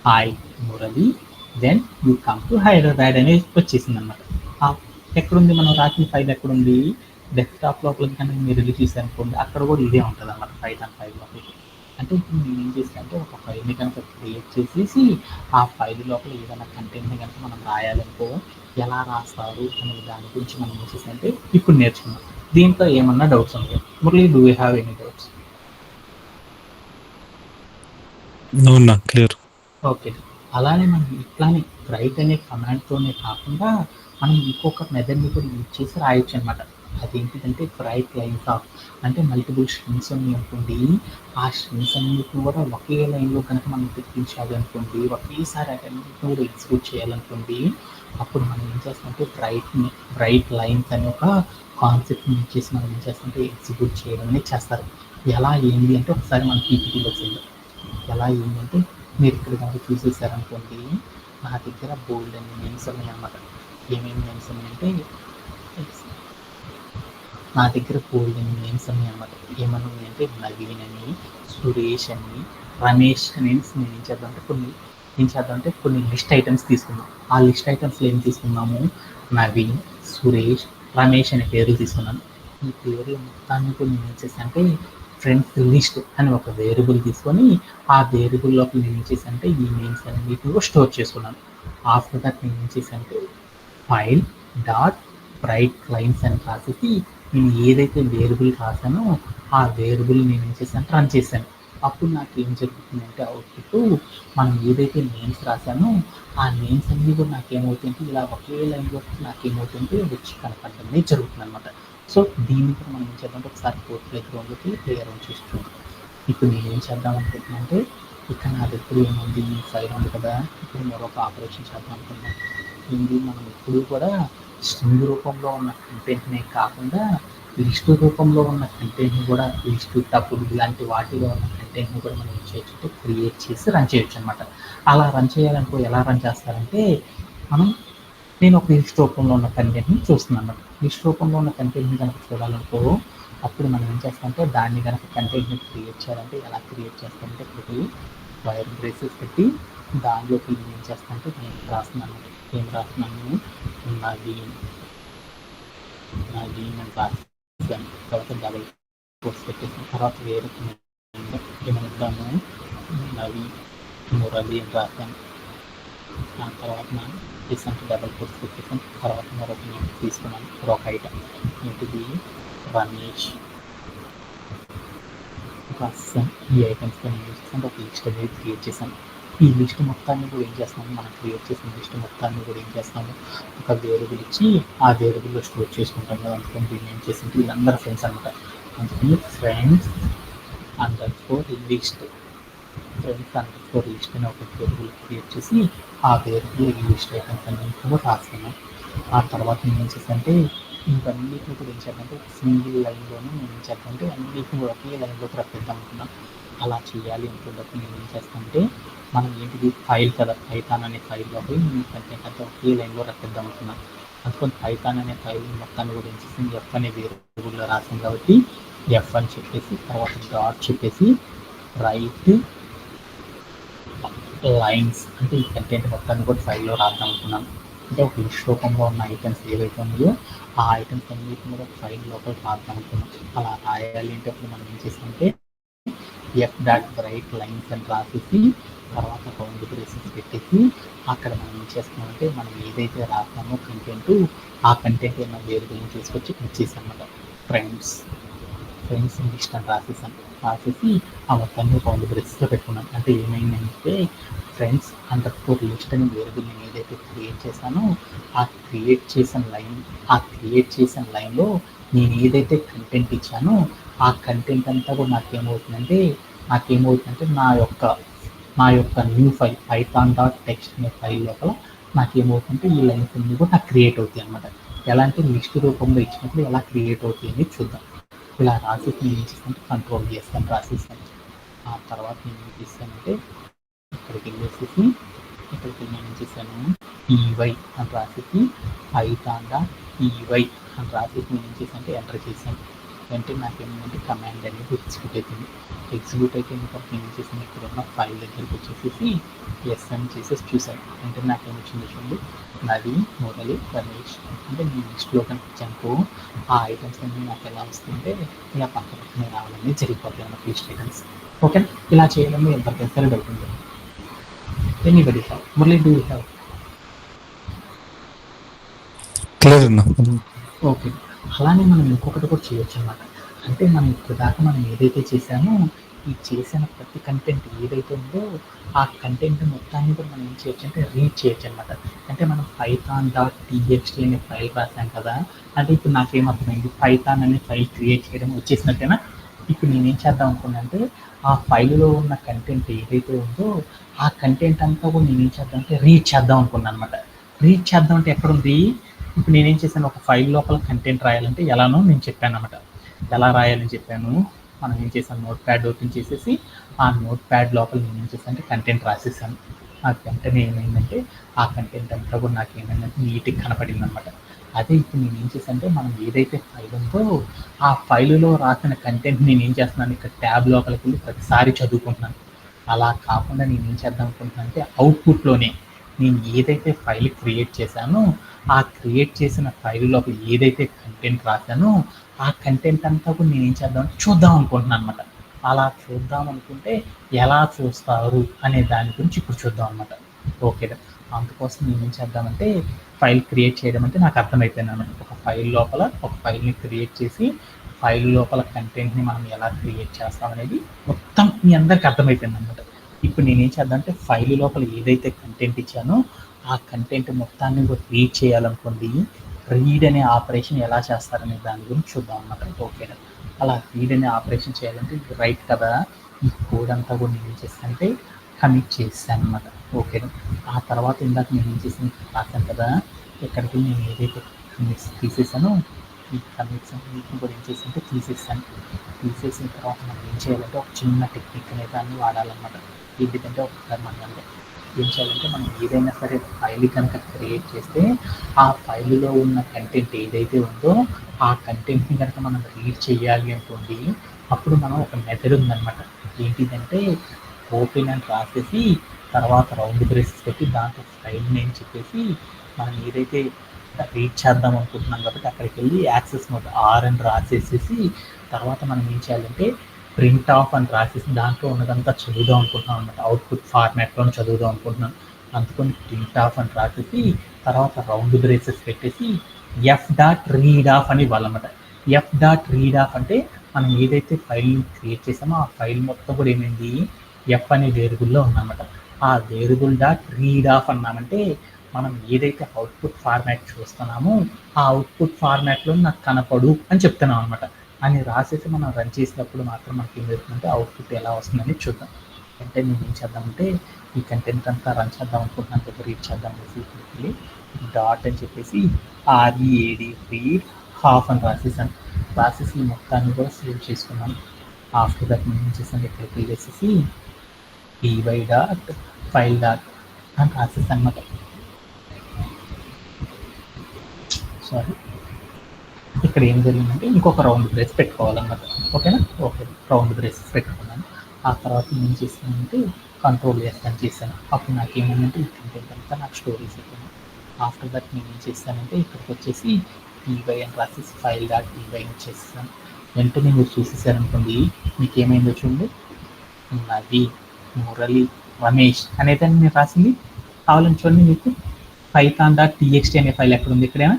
hi Murali then you come to Hyderabad అని వచ్చేసింది అనమాట. ఎక్కడుంది మనం రాసిన ఫైల్ ఎక్కడుంది? డెస్క్టాప్ లోపలికి కనుక మీరు వెళ్ళి చూసారనుకోండి, అక్కడ కూడా ఇదే ఉంటుంది అన్నమాట పైథాన్ ఫైల్ లోపలికి. అంటే ఇప్పుడు నేను ఏం చేస్తాను అంటే ఒక ఫైల్ని కనుక క్రియేట్ చేసేసి ఆ ఫైల్ లోపల ఏదైనా కంటెంట్ని కనుక మనం రాయాలనుకో ఎలా రాస్తారు అనే దాని గురించి మనం ఏం చేసామంటే ఇప్పుడు నేర్చుకున్నాం. దీంట్లో ఏమన్నా డౌట్స్ ఉంటాయి? Murali, do you have any doubts? అవునా, క్లియర్. ఓకే. అలానే మనం ఇట్లానే రైట్ అనే కమాండ్తోనే కాకుండా మనం ఇంకొక మెథడ్ని కూడా యూజ్ చేసి రాయొచ్చు అనమాట. అదేంటిదంటే రైట్ లైన్స్ ఆఫ్, అంటే మల్టిపుల్ స్ట్రింగ్స్ ఉన్నాయి అనుకోండి, ఆ స్ట్రింగ్స్ అన్నిటిని కూడా ఒకే లైన్లో కనుక మనం తెప్పించాలి అనుకోండి, ఒకేసారి అన్నింటిని కూడా ఎగ్జిక్యూట్ చేయాలనుకోండి, అప్పుడు మనం ఏం చేస్తామంటే రైట్ లైన్స్ అనే ఒక కాన్సెప్ట్ని యూజ్ చేసి మనం ఏం చేస్తామంటే ఎగ్జిక్యూట్ చేయడం అనేది చేస్తారు. ఎలా ఏంటి అంటే ఒకసారి మన పీపీటీలో చేయాలి. ఎలా ఏంటంటే మీరు ఇక్కడ కనుక చూసేసారనుకోండి, నా దగ్గర బోల్డ్ అనే నేమ్స్ ఉన్నాయి అన్నమాట. ఏమేమి నేమ్స్ ఉన్నాయంటే నా దగ్గర బోల్డ్ అనే నేమ్స్ ఉన్నాయి అన్నమాట. ఏమన్నా ఉన్నాయంటే నవీన్ అని, సురేష్ అని, రమేష్ అని నేను ఏం చేద్దామంటే కొన్ని లిస్ట్ ఐటమ్స్ తీసుకున్నాం. ఆ లిస్ట్ ఐటమ్స్లో ఏం తీసుకున్నాము? నవీన్, సురేష్, రమేష్ అనే పేర్లు తీసుకున్నాను. ఈ పేర్లు మొత్తాన్ని కూడా నేను ఏం చేశాను అంటే ఫ్రెండ్స్ లిస్ట్ అని ఒక వేరియబుల్ తీసుకొని ఆ వేరియబుల్ లోపల నేను ఏం చేశాను అంటే ఈ నేమ్స్ అన్నిటిని స్టోర్ చేసుకున్నాను. ఆఫ్టర్ దట్ నేను ఏం చేశాను అంటే ఫైల్ డాట్ రైట్ లైన్స్ అని రాసేసి నేను ఏదైతే వేరియబుల్ రాశానో ఆ వేరియబుల్ నేను ఏం చేశాను రన్ చేశాను. అప్పుడు నాకు ఏం జరుగుతుందంటే అవుట్పుట్ మనం ఏదైతే నేమ్స్ రాశానో ఆ నేమ్స్ అన్నీ కూడా నాకేమవుతుంటే ఇలా ఒకే లైన్లో నాకేమవుతుంటే వచ్చి కనపడడం జరుగుతుంది అనమాట. సో దీన్ని కూడా మనం ఏం చేద్దామంటే ఒకసారి కోడ్ ప్లే గ్రౌండ్లోకి ప్లే అరౌండ్ చూస్తున్నాం. ఇప్పుడు నేను ఏం చేద్దాం అనుకుంటున్నా అంటే ఇక్కడ నా దగ్గర ఏముంది, ఈ ఫైల్ ఉంది కదా, ఇప్పుడు మరొక ఆపరేషన్ చేద్దాం అనుకుంటున్నాం. ఇది మనం ఎప్పుడు కూడా స్ట్రింగ్ రూపంలో ఉన్న కంటెంట్నే కాకుండా లిస్ట్ రూపంలో ఉన్న కంటెంట్ని కూడా లిస్ట్ టపుల్ ఇలాంటి వాటిలో ఉన్న కంటెంట్ని కూడా మనం ఏం చేయొచ్చు అంటే క్రియేట్ చేసి రన్ చేయొచ్చు అనమాట. అలా రన్ చేయాలనుకో ఎలా రన్ చేస్తారంటే నేను ఒక లిస్ట్ రూపంలో ఉన్న కంటెంట్ని చూస్తున్నాను అన్నమాట. లిస్ట్ రూపంలో ఉన్న కంటెంట్ని కనుక చూడాలనుకో అప్పుడు మనం ఏం చేస్తామంటే దాన్ని కనుక కంటెంట్ని క్రియేట్ చేయాలంటే ఎలా క్రియేట్ చేస్తామంటే ఇక్కడికి వైర్ బ్రేసెస్ పెట్టి దానిలోకి నేను ఏం చేస్తానంటే నేను రాస్తున్నాను. ఏం రాస్తున్నాను? నవీన్ అని రాస్తాను. తర్వాత డబుల్ కోర్స్ పెట్టేసిన తర్వాత వేరే ఏమనుకుంటాము నవీన్ మురళి అని రాస్తాను. ఆ తర్వాత చేసాను డబుల్ కోర్స్ పెట్టేసాను. తర్వాత మరొక నేను తీసుకున్నాను మరొక ఐటమ్ ఏంటిది రమేష్ రాస్తాను. ఈ ఐటమ్స్తో నేను యూజ్ చేస్తాను. ఒక లిస్ట్ అనేది క్రియేట్ చేశాను. ఈ లిస్ట్ మొత్తాన్ని కూడా ఏం చేస్తాము, మనం క్రియేట్ చేసిన లిస్ట్ మొత్తాన్ని కూడా ఏం చేస్తాము ఒక వేరియబుల్ ఇచ్చి ఆ వేరియబుల్లో స్టోర్ చేసుకుంటాం కదా. అందుకని దీన్ని ఏం చేసింది వీళ్ళందరూ ఫ్రెండ్స్ అనమాట. అందుకని ఫ్రెండ్స్ అండర్ స్కోర్ లిస్ట్ అని ఒక వేరియబుల్ క్రియేట్ చేసి ఆ వేరియబుల్ ఈ లిస్ట్ ఐటమ్స్ అన్నింటినీ కూడా రాస్తున్నాం. ఆ తర్వాత నేను ఏం చేస్తానంటే ఇవన్నిటిని కూడా ఏం చేద్దామంటే సింగిల్ లైన్లోనే నేను ఏం చేద్దామంటే అన్నిటిని కూడా ఒకే లైన్లోకి రప్పిద్దాం అనుకున్నాను. అలా చేయాలి అనుకున్నప్పుడు నేను ఏం చేస్తానంటే మనం ఏంటిది ఫైల్ కదా, పైథాన్ అనే ఫైల్లో పోయి నేను కంటెంట్ అంతా ఒకే లైన్లో రప్పిద్దాం అనుకున్నాను. అందుకని పైథాన్ అనే ఫైల్ మొత్తాన్ని కూడా ఏం చేసింది ఎఫ్ అనే వేరియబుల్లో రాసింది కాబట్టి ఎఫ్ అని చెప్పేసి తర్వాత డాట్ చెప్పేసి రైట్ లైన్స్ అంటే ఈ కంటెంట్ మొత్తాన్ని కూడా ఫైల్లో రాద్దాం అనుకున్నాను. అంటే ఒక లిస్ట్ రూపంలో ఉన్న ఐటమ్స్ ఏవైతే ఉన్నాయో ఆ ఐటమ్స్ అన్నిటిని కూడా ఫైల్ లోపల రాద్దాం అనుకున్నాం. అలా రాయాలి అంటే అప్పుడు మనం ఏం చేస్తామంటే ఎఫ్ డాట్ రైట్ లైన్స్ అని రాసేసి తర్వాత రౌండ్ బ్రేసెస్ పెట్టేసి అక్కడ మనం ఏం చేస్తున్నామంటే మనం ఏదైతే రాస్తామో కంటెంట్ ఆ కంటెంట్ ఉన్న వేరియబుల్ని తీసుకొచ్చి క్లిక్ చేసాం అన్నమాట. ఫ్రెండ్స్ లిస్ట్ అని రాసేసి ఆ మొత్తాన్ని రౌండ్ బ్రేసెస్లో పెట్టుకున్నాను. అంటే ఏమైందంటే ఫ్రెండ్స్ అండర్ స్కోర్ లిస్ట్ అని వేరియబుల్ నేను ఏదైతే క్రియేట్ చేశానో ఆ క్రియేట్ చేసిన లైన్లో నేను ఏదైతే కంటెంట్ ఇచ్చానో ఆ కంటెంట్ అంతా కూడా నాకేమవుతుందంటే నా యొక్క న్యూ ఫైల్ python.txt అనే ఫైల్ లోపల నాకేమవుతుందంటే ఈ లైన్స్ అన్ని కూడా నాకు క్రియేట్ అవుతాయి అనమాట. ఎలా అంటే లిస్ట్ రూపంలో ఇచ్చినప్పుడు ఎలా క్రియేట్ అవుతాయి అనేది చూద్దాం. ఇలా రాసేసి నేను ఏం చేస్తానంటే కంట్రోల్ చేస్తాను రాసేసాను. ఆ తర్వాత నేను ఏం చేస్తానంటే ఇక్కడికి నేను ఏం చేశాను ఈవై అని రాసేసి python.py అని రాసేసి నేను ఏం చేశానంటే ఎంటర్ చేశాను. వెంటనే నాకేంటంటే కమాండ్ అనేది ఎగ్జిక్యూట్ అవుతుంది. ఎగ్జిక్యూట్ అయితే నేను ఏం చేసాను, ఇక్కడ ఉన్న ఫైల్ దగ్గరికి వచ్చేసి ఎస్ అని చేసేసి చూసాను. అంటే నాకేమొచ్చింది చూడండి, నది, మురళి, రమేష్. అంటే నేను లిస్ట్లో కనిపించాను. ఆ ఐటమ్స్ అన్నీ నాకు ఎలా వస్తుంటే ఇలా పక్క పక్కనే రావాలని జరిగిపోతాయి అన్నమాట లిస్ట్ ఐటమ్స్. ఓకే, ఇలా చేయడంలో ఎవరికైనా డౌట్ ఉంది? Anybody have? Murali, do you have? Clear అన్న. ఓకే, అలానే మనం ఇంకొకటి కూడా చేయొచ్చు అనమాట. అంటే మనం ఇప్పుడు దాకా మనం ఏదైతే చేసామో ఈ చేసిన ప్రతి కంటెంట్ ఏదైతే ఉందో ఆ కంటెంట్ మొత్తాన్ని కూడా మనం ఏం చేయొచ్చు అంటే రీడ్ చేయొచ్చు అనమాట. అంటే మనం python.txt అనే ఫైల్ రాసాం కదా, అంటే ఇప్పుడు నాకేమర్థమైంది, పైథాన్ అనే ఫైల్ క్రియేట్ చేయడం వచ్చేసినట్టేనా? ఇప్పుడు నేనేం చేద్దాం అనుకున్నా అంటే ఆ ఫైల్లో ఉన్న కంటెంట్ ఏదైతే ఉందో ఆ కంటెంట్ అంతా కూడా నేనేం చేద్దాం అంటే రీడ్ చేద్దాం అనుకున్నాను అనమాట. రీడ్ చేద్దాం అంటే ఎక్కడుంది, ఇప్పుడు నేనేం చేశాను, ఒక ఫైల్ లోపల కంటెంట్ రాయాలంటే ఎలానో నేను చెప్పాను అనమాట. ఎలా రాయాలని చెప్పాను, మనం ఏం చేసాం, నోట్ ప్యాడ్ ఓపెన్ చేసేసి ఆ నోట్ ప్యాడ్ లోపల నేను ఏం చేశాను అంటే కంటెంట్ రాసేసాను. ఆ వెంటనే ఏమైందంటే ఆ కంటెంట్ అంతా కూడా నాకు ఏమైందంటే నీట్గా కనపడింది అనమాట. అదే ఇప్పుడు నేను ఏం చేశాను అంటే మనం ఏదైతే ఫైల్ ఉందో ఆ ఫైలులో రాసిన కంటెంట్ నేను ఏం చేస్తున్నాను, ఇక్కడ ట్యాబ్ లోపలికి వెళ్ళి ప్రతిసారి చదువుకుంటున్నాను. అలా కాకుండా నేను ఏం చేద్దాం అనుకుంటున్నాను అంటే అవుట్పుట్లోనే నేను ఏదైతే ఫైల్ క్రియేట్ చేశానో ఆ క్రియేట్ చేసిన ఫైల్ లోపల ఏదైతే కంటెంట్ రాశానో ఆ కంటెంట్ అంతా కూడా నేను ఏం చేద్దాం చూద్దాం అనుకుంటున్నాను అనమాట. అలా చూద్దాం అనుకుంటే ఎలా చూస్తారు అనే దాని గురించి ఇప్పుడు చూద్దాం అనమాట. ఓకే, అందుకోసం నేను ఏం చేద్దామంటే ఫైల్ క్రియేట్ చేయడం అంటే నాకు అర్థమైపోయింది అనమాట. ఒక ఫైల్ లోపల ఒక ఫైల్ని క్రియేట్ చేసి ఫైల్ లోపల కంటెంట్ని మనం ఎలా క్రియేట్ చేస్తాం అనేది మొత్తం మీ అందరికి అర్థమైపోయింది అనమాట. ఇప్పుడు నేనేం చేద్దాం అంటే ఫైల్ లోపల ఏదైతే కంటెంట్ ఇచ్చానో ఆ కంటెంట్ మొత్తాన్ని కూడా రీడ్ చేయాలనుకోండి, రీడ్ అనే ఆపరేషన్ ఎలా చేస్తారనే దాని గురించి చూద్దాం అన్నమాట. ఓకే, అలా రీడ్ అనే ఆపరేషన్ చేయాలంటే ఇది రైట్ కదా, ఈ కోడ్ అంతా కూడా నేను ఏం చేస్తానంటే కమిట్ చేస్తాను అనమాట. ఓకే, ఆ తర్వాత ఇందాక నేను ఏం చేసాను, రాశాను కదా, ఇక్కడికి నేను ఏదైతే కమిట్స్ తీసేసానో ఈ కమిట్స్ అన్నింటిని కూడా ఏం చేసానంటే తీసేసిన తర్వాత మనం ఏం చేయాలంటే ఒక చిన్న టెక్నిక్ అనే దాన్ని వాడాలన్నమాట. ఎందుకంటే ఒకసారి మనం ఏం చేయాలంటే మనం ఏదైనా సరే ఫైల్ కనుక క్రియేట్ చేస్తే ఆ ఫైల్లో ఉన్న కంటెంట్ ఏదైతే ఉందో ఆ కంటెంట్ని కనుక మనం రీడ్ చేయాలి అనుకోండి, అప్పుడు మనం ఒక మెథడ్ ఉందన్నమాట. ఏంటిదంటే ఓపెన్ అని రాసేసి తర్వాత రౌండ్ బ్రేసెస్ పెట్టి దాంట్లో ఫైల్ నేమ్ చెప్పేసి మనం ఏదైతే రీడ్ చేద్దాం అనుకుంటున్నాం కాబట్టి అక్కడికి వెళ్ళి యాక్సెస్ మోడ్ ఆర్ అని రాసేసేసి తర్వాత మనం ఏం చేయాలంటే ప్రింట్ ఆఫ్ అని రాసేసి దాంట్లో ఉన్నదంతా చదువుదాం అనుకుంటున్నాం అనమాట. అవుట్పుట్ ఫార్మాట్లో చదువుదాం అనుకుంటున్నాను. అందుకని ప్రింట్ ఆఫ్ అని రాసేసి తర్వాత రౌండ్ బ్రేసెస్ పెట్టేసి f.read off అని ఇవ్వాలన్నమాట. f.read off అంటే మనం ఏదైతే ఫైల్ క్రియేట్ చేసామో ఆ ఫైల్ మొత్తం కూడా ఏమైంది, ఎఫ్ అనే వేరియబుల్లో ఉందన్నమాట. ఆ వేరియబుల్ డాట్ రీడ్ ఆఫ్ అన్నామంటే మనం ఏదైతే అవుట్పుట్ ఫార్మాట్ చూస్తున్నామో ఆ అవుట్పుట్ ఫార్మాట్లో నాకు కనపడు అని చెప్తున్నాం అనమాట. అని రాసేసి మనం రన్ చేసినప్పుడు మాత్రం మనకి ఏం జరుగుతుందంటే అవుట్పుట్ ఎలా వస్తుందని చూద్దాం. అంటే నేను ఏం చేద్దామంటే ఈ కంటెంట్ అంతా రన్ చేద్దాం అనుకుంటున్నాను కదా, రీడ్ చేద్దాం అనేసి ఇక్కడికి వెళ్ళి డాట్ అని చెప్పేసి READ రీడ్ హాఫ్ అని రాసేసి మొత్తాన్ని కూడా సేవ్ చేసుకున్నాను. ఆఫ్టర్ దట్ నేను ఏం చేసాను, ఇక్కడికి వెళ్ళేసేసి py డాట్ ఫైల్ డాట్ అని రాసేసి అనమాట. సారీ, ఇక్కడ ఏం జరిగిందంటే ఇంకొక రౌండ్ బ్రేస్ పెట్టుకోవాలన్నమాట. ఓకేనా? ఓకే, రౌండ్ బ్రేసెస్ పెట్టుకున్నాను. ఆ తర్వాత ఏం చేసానంటే కంట్రోల్ చేస్తాను చేశాను. అప్పుడు నాకు ఏమైందంటే ఈ కంటెంట్ అంతా నాకు స్టోరీస్ అయిపోయింది. ఆఫ్టర్ దట్ నేను ఏం చేస్తానంటే ఇక్కడికి వచ్చేసి py అని రాసేసి ఫైల్ డాట్ py అని చేస్తాను. వెంటనే మీరు చూసేసారనుకోండి, మీకు ఏమైందో చూడండి, నది, మురళి, రమేష్ అనేదాన్ని నేను రాసింది కావాలని చూడండి. మీకు python.txt అనే ఫైల్ ఎక్కడ ఉంది, ఇక్కడేనా?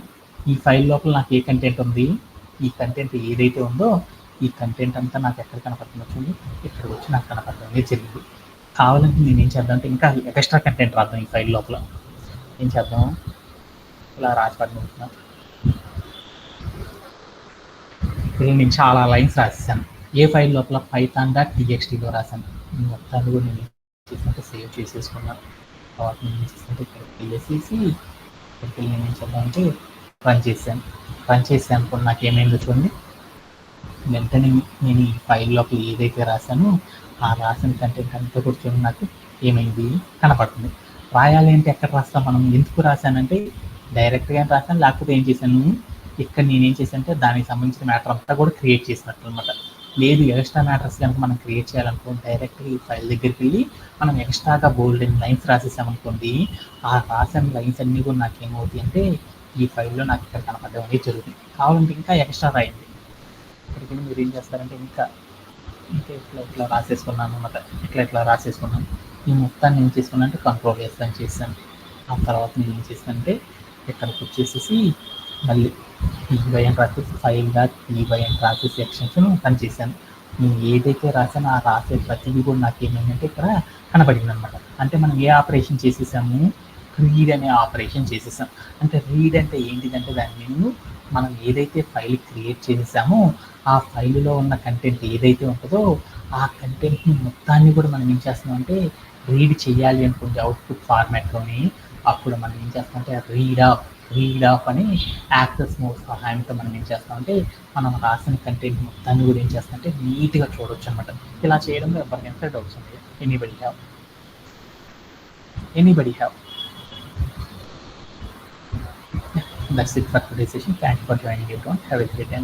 ఈ ఫైల్ లోపల నాకు ఏ కంటెంట్ ఉంది, ఈ కంటెంట్ ఏదైతే ఉందో ఈ కంటెంట్ అంతా నాకు ఎక్కడ కనపడుతుందో చూడండి, ఇక్కడ వచ్చి నాకు కనపడటమే జరిగింది. కావాలంటే నేను ఏం చేద్దాం అంటే ఇంకా ఎక్స్ట్రా కంటెంట్ రాద్దాం ఈ ఫైల్ లోపల. ఏం చేద్దాం, ఇలా రాసి పడుతున్నాను. ఇక్కడ నేను చాలా లైన్స్ రాసేసాను. ఏ ఫైల్ లోపల python.txtలో రాశాను. మొత్తాన్ని కూడా నేను చేసినట్టు సేవ్ చేసేసుకున్నాను. తర్వాత నేను ఏం చేసినట్టు ఇక్కడికి వెళ్ళేసేసి ఇక్కడికి వెళ్ళి నేను ఏం చేద్దామంటే రన్ చేశాను అనుకోండి, నాకు ఏమైందో చూడండి. వెంటనే నేను ఈ ఫైల్ లోపల ఏదైతే రాశానో ఆ రాసిన కంటెంట్ అంతా కూడా చూడండి నాకు ఏమైంది కనపడుతుంది. రాయాలి అంటే ఎక్కడ రాస్తాం మనం, ఎందుకు రాశానంటే డైరెక్ట్గా రాశాను, లేకపోతే ఏం చేశాను ఇక్కడ నేనేం చేశానంటే దానికి సంబంధించిన మ్యాటర్ అంతా కూడా క్రియేట్ చేసినట్టు అనమాట. లేదు ఎక్స్ట్రా మ్యాటర్స్ కనుక మనం క్రియేట్ చేయాలనుకోండి, డైరెక్ట్గా ఈ ఫైల్ దగ్గరికి వెళ్ళి మనం ఎక్స్ట్రాగా బోల్డెన్ లైన్స్ రాసేసామనుకోండి, ఆ రాసిన లైన్స్ అన్నీ కూడా నాకు ఏమవుతాయి అంటే ఈ ఫైల్లో నాకు ఇక్కడ కనపడడం అనేది జరుగుతుంది. కావాలంటే ఇంకా ఎక్స్ట్రా రాయండి. ఇక్కడికి మీరు ఏం చేస్తారంటే ఇంకా ఇంకా ఇట్లా రాసేసుకున్నాను అనమాట. ఇట్లా రాసేసుకున్నాను. ఈ మొత్తాన్ని ఏం చేసుకున్నాను అంటే కంట్రోల్ అని చేశాను. ఆ తర్వాత నేను ఏం చేశానంటే ఇక్కడికి వచ్చేసేసి మళ్ళీ టీబై అని రాసేసి ఫైల్గా టీబై అని రాసేసి ఎక్స్టెన్షన్ పని చేశాను. నేను ఏదైతే రాసానో ఆ రాసే ప్రతిదీ కూడా నాకు ఏమైందంటే ఇక్కడ కనబడింది అనమాట. అంటే మనం ఏ ఆపరేషన్ చేసేసాము, రీడ్ అనే ఆపరేషన్ చేసేసాం. అంటే రీడ్ అంటే ఏంటిదంటే దాని మీనింగ్ మనం ఏదైతే ఫైల్ క్రియేట్ చేసేసామో ఆ ఫైల్లో ఉన్న కంటెంట్ ఏదైతే ఉంటుందో ఆ కంటెంట్ని మొత్తాన్ని కూడా మనం ఏం చేస్తున్నాం అంటే రీడ్ చేయాలి అనుకుంటే అవుట్పుట్ ఫార్మాట్లోని, అప్పుడు మనం ఏం చేస్తామంటే రీడ్ ఆఫ్ అని యాక్సెస్ మోడ్ సహాయంతో మనం ఏం చేస్తామంటే మనం రాసిన కంటెంట్ మొత్తాన్ని కూడా ఏం చేస్తామంటే నీట్గా చూడవచ్చు అనమాట. ఇలా చేయడంలో ఎవరికైనా డౌట్స్ ఉంటాయి? Anybody have? That's it for today's session. Thank you for joining everyone. Have a great day.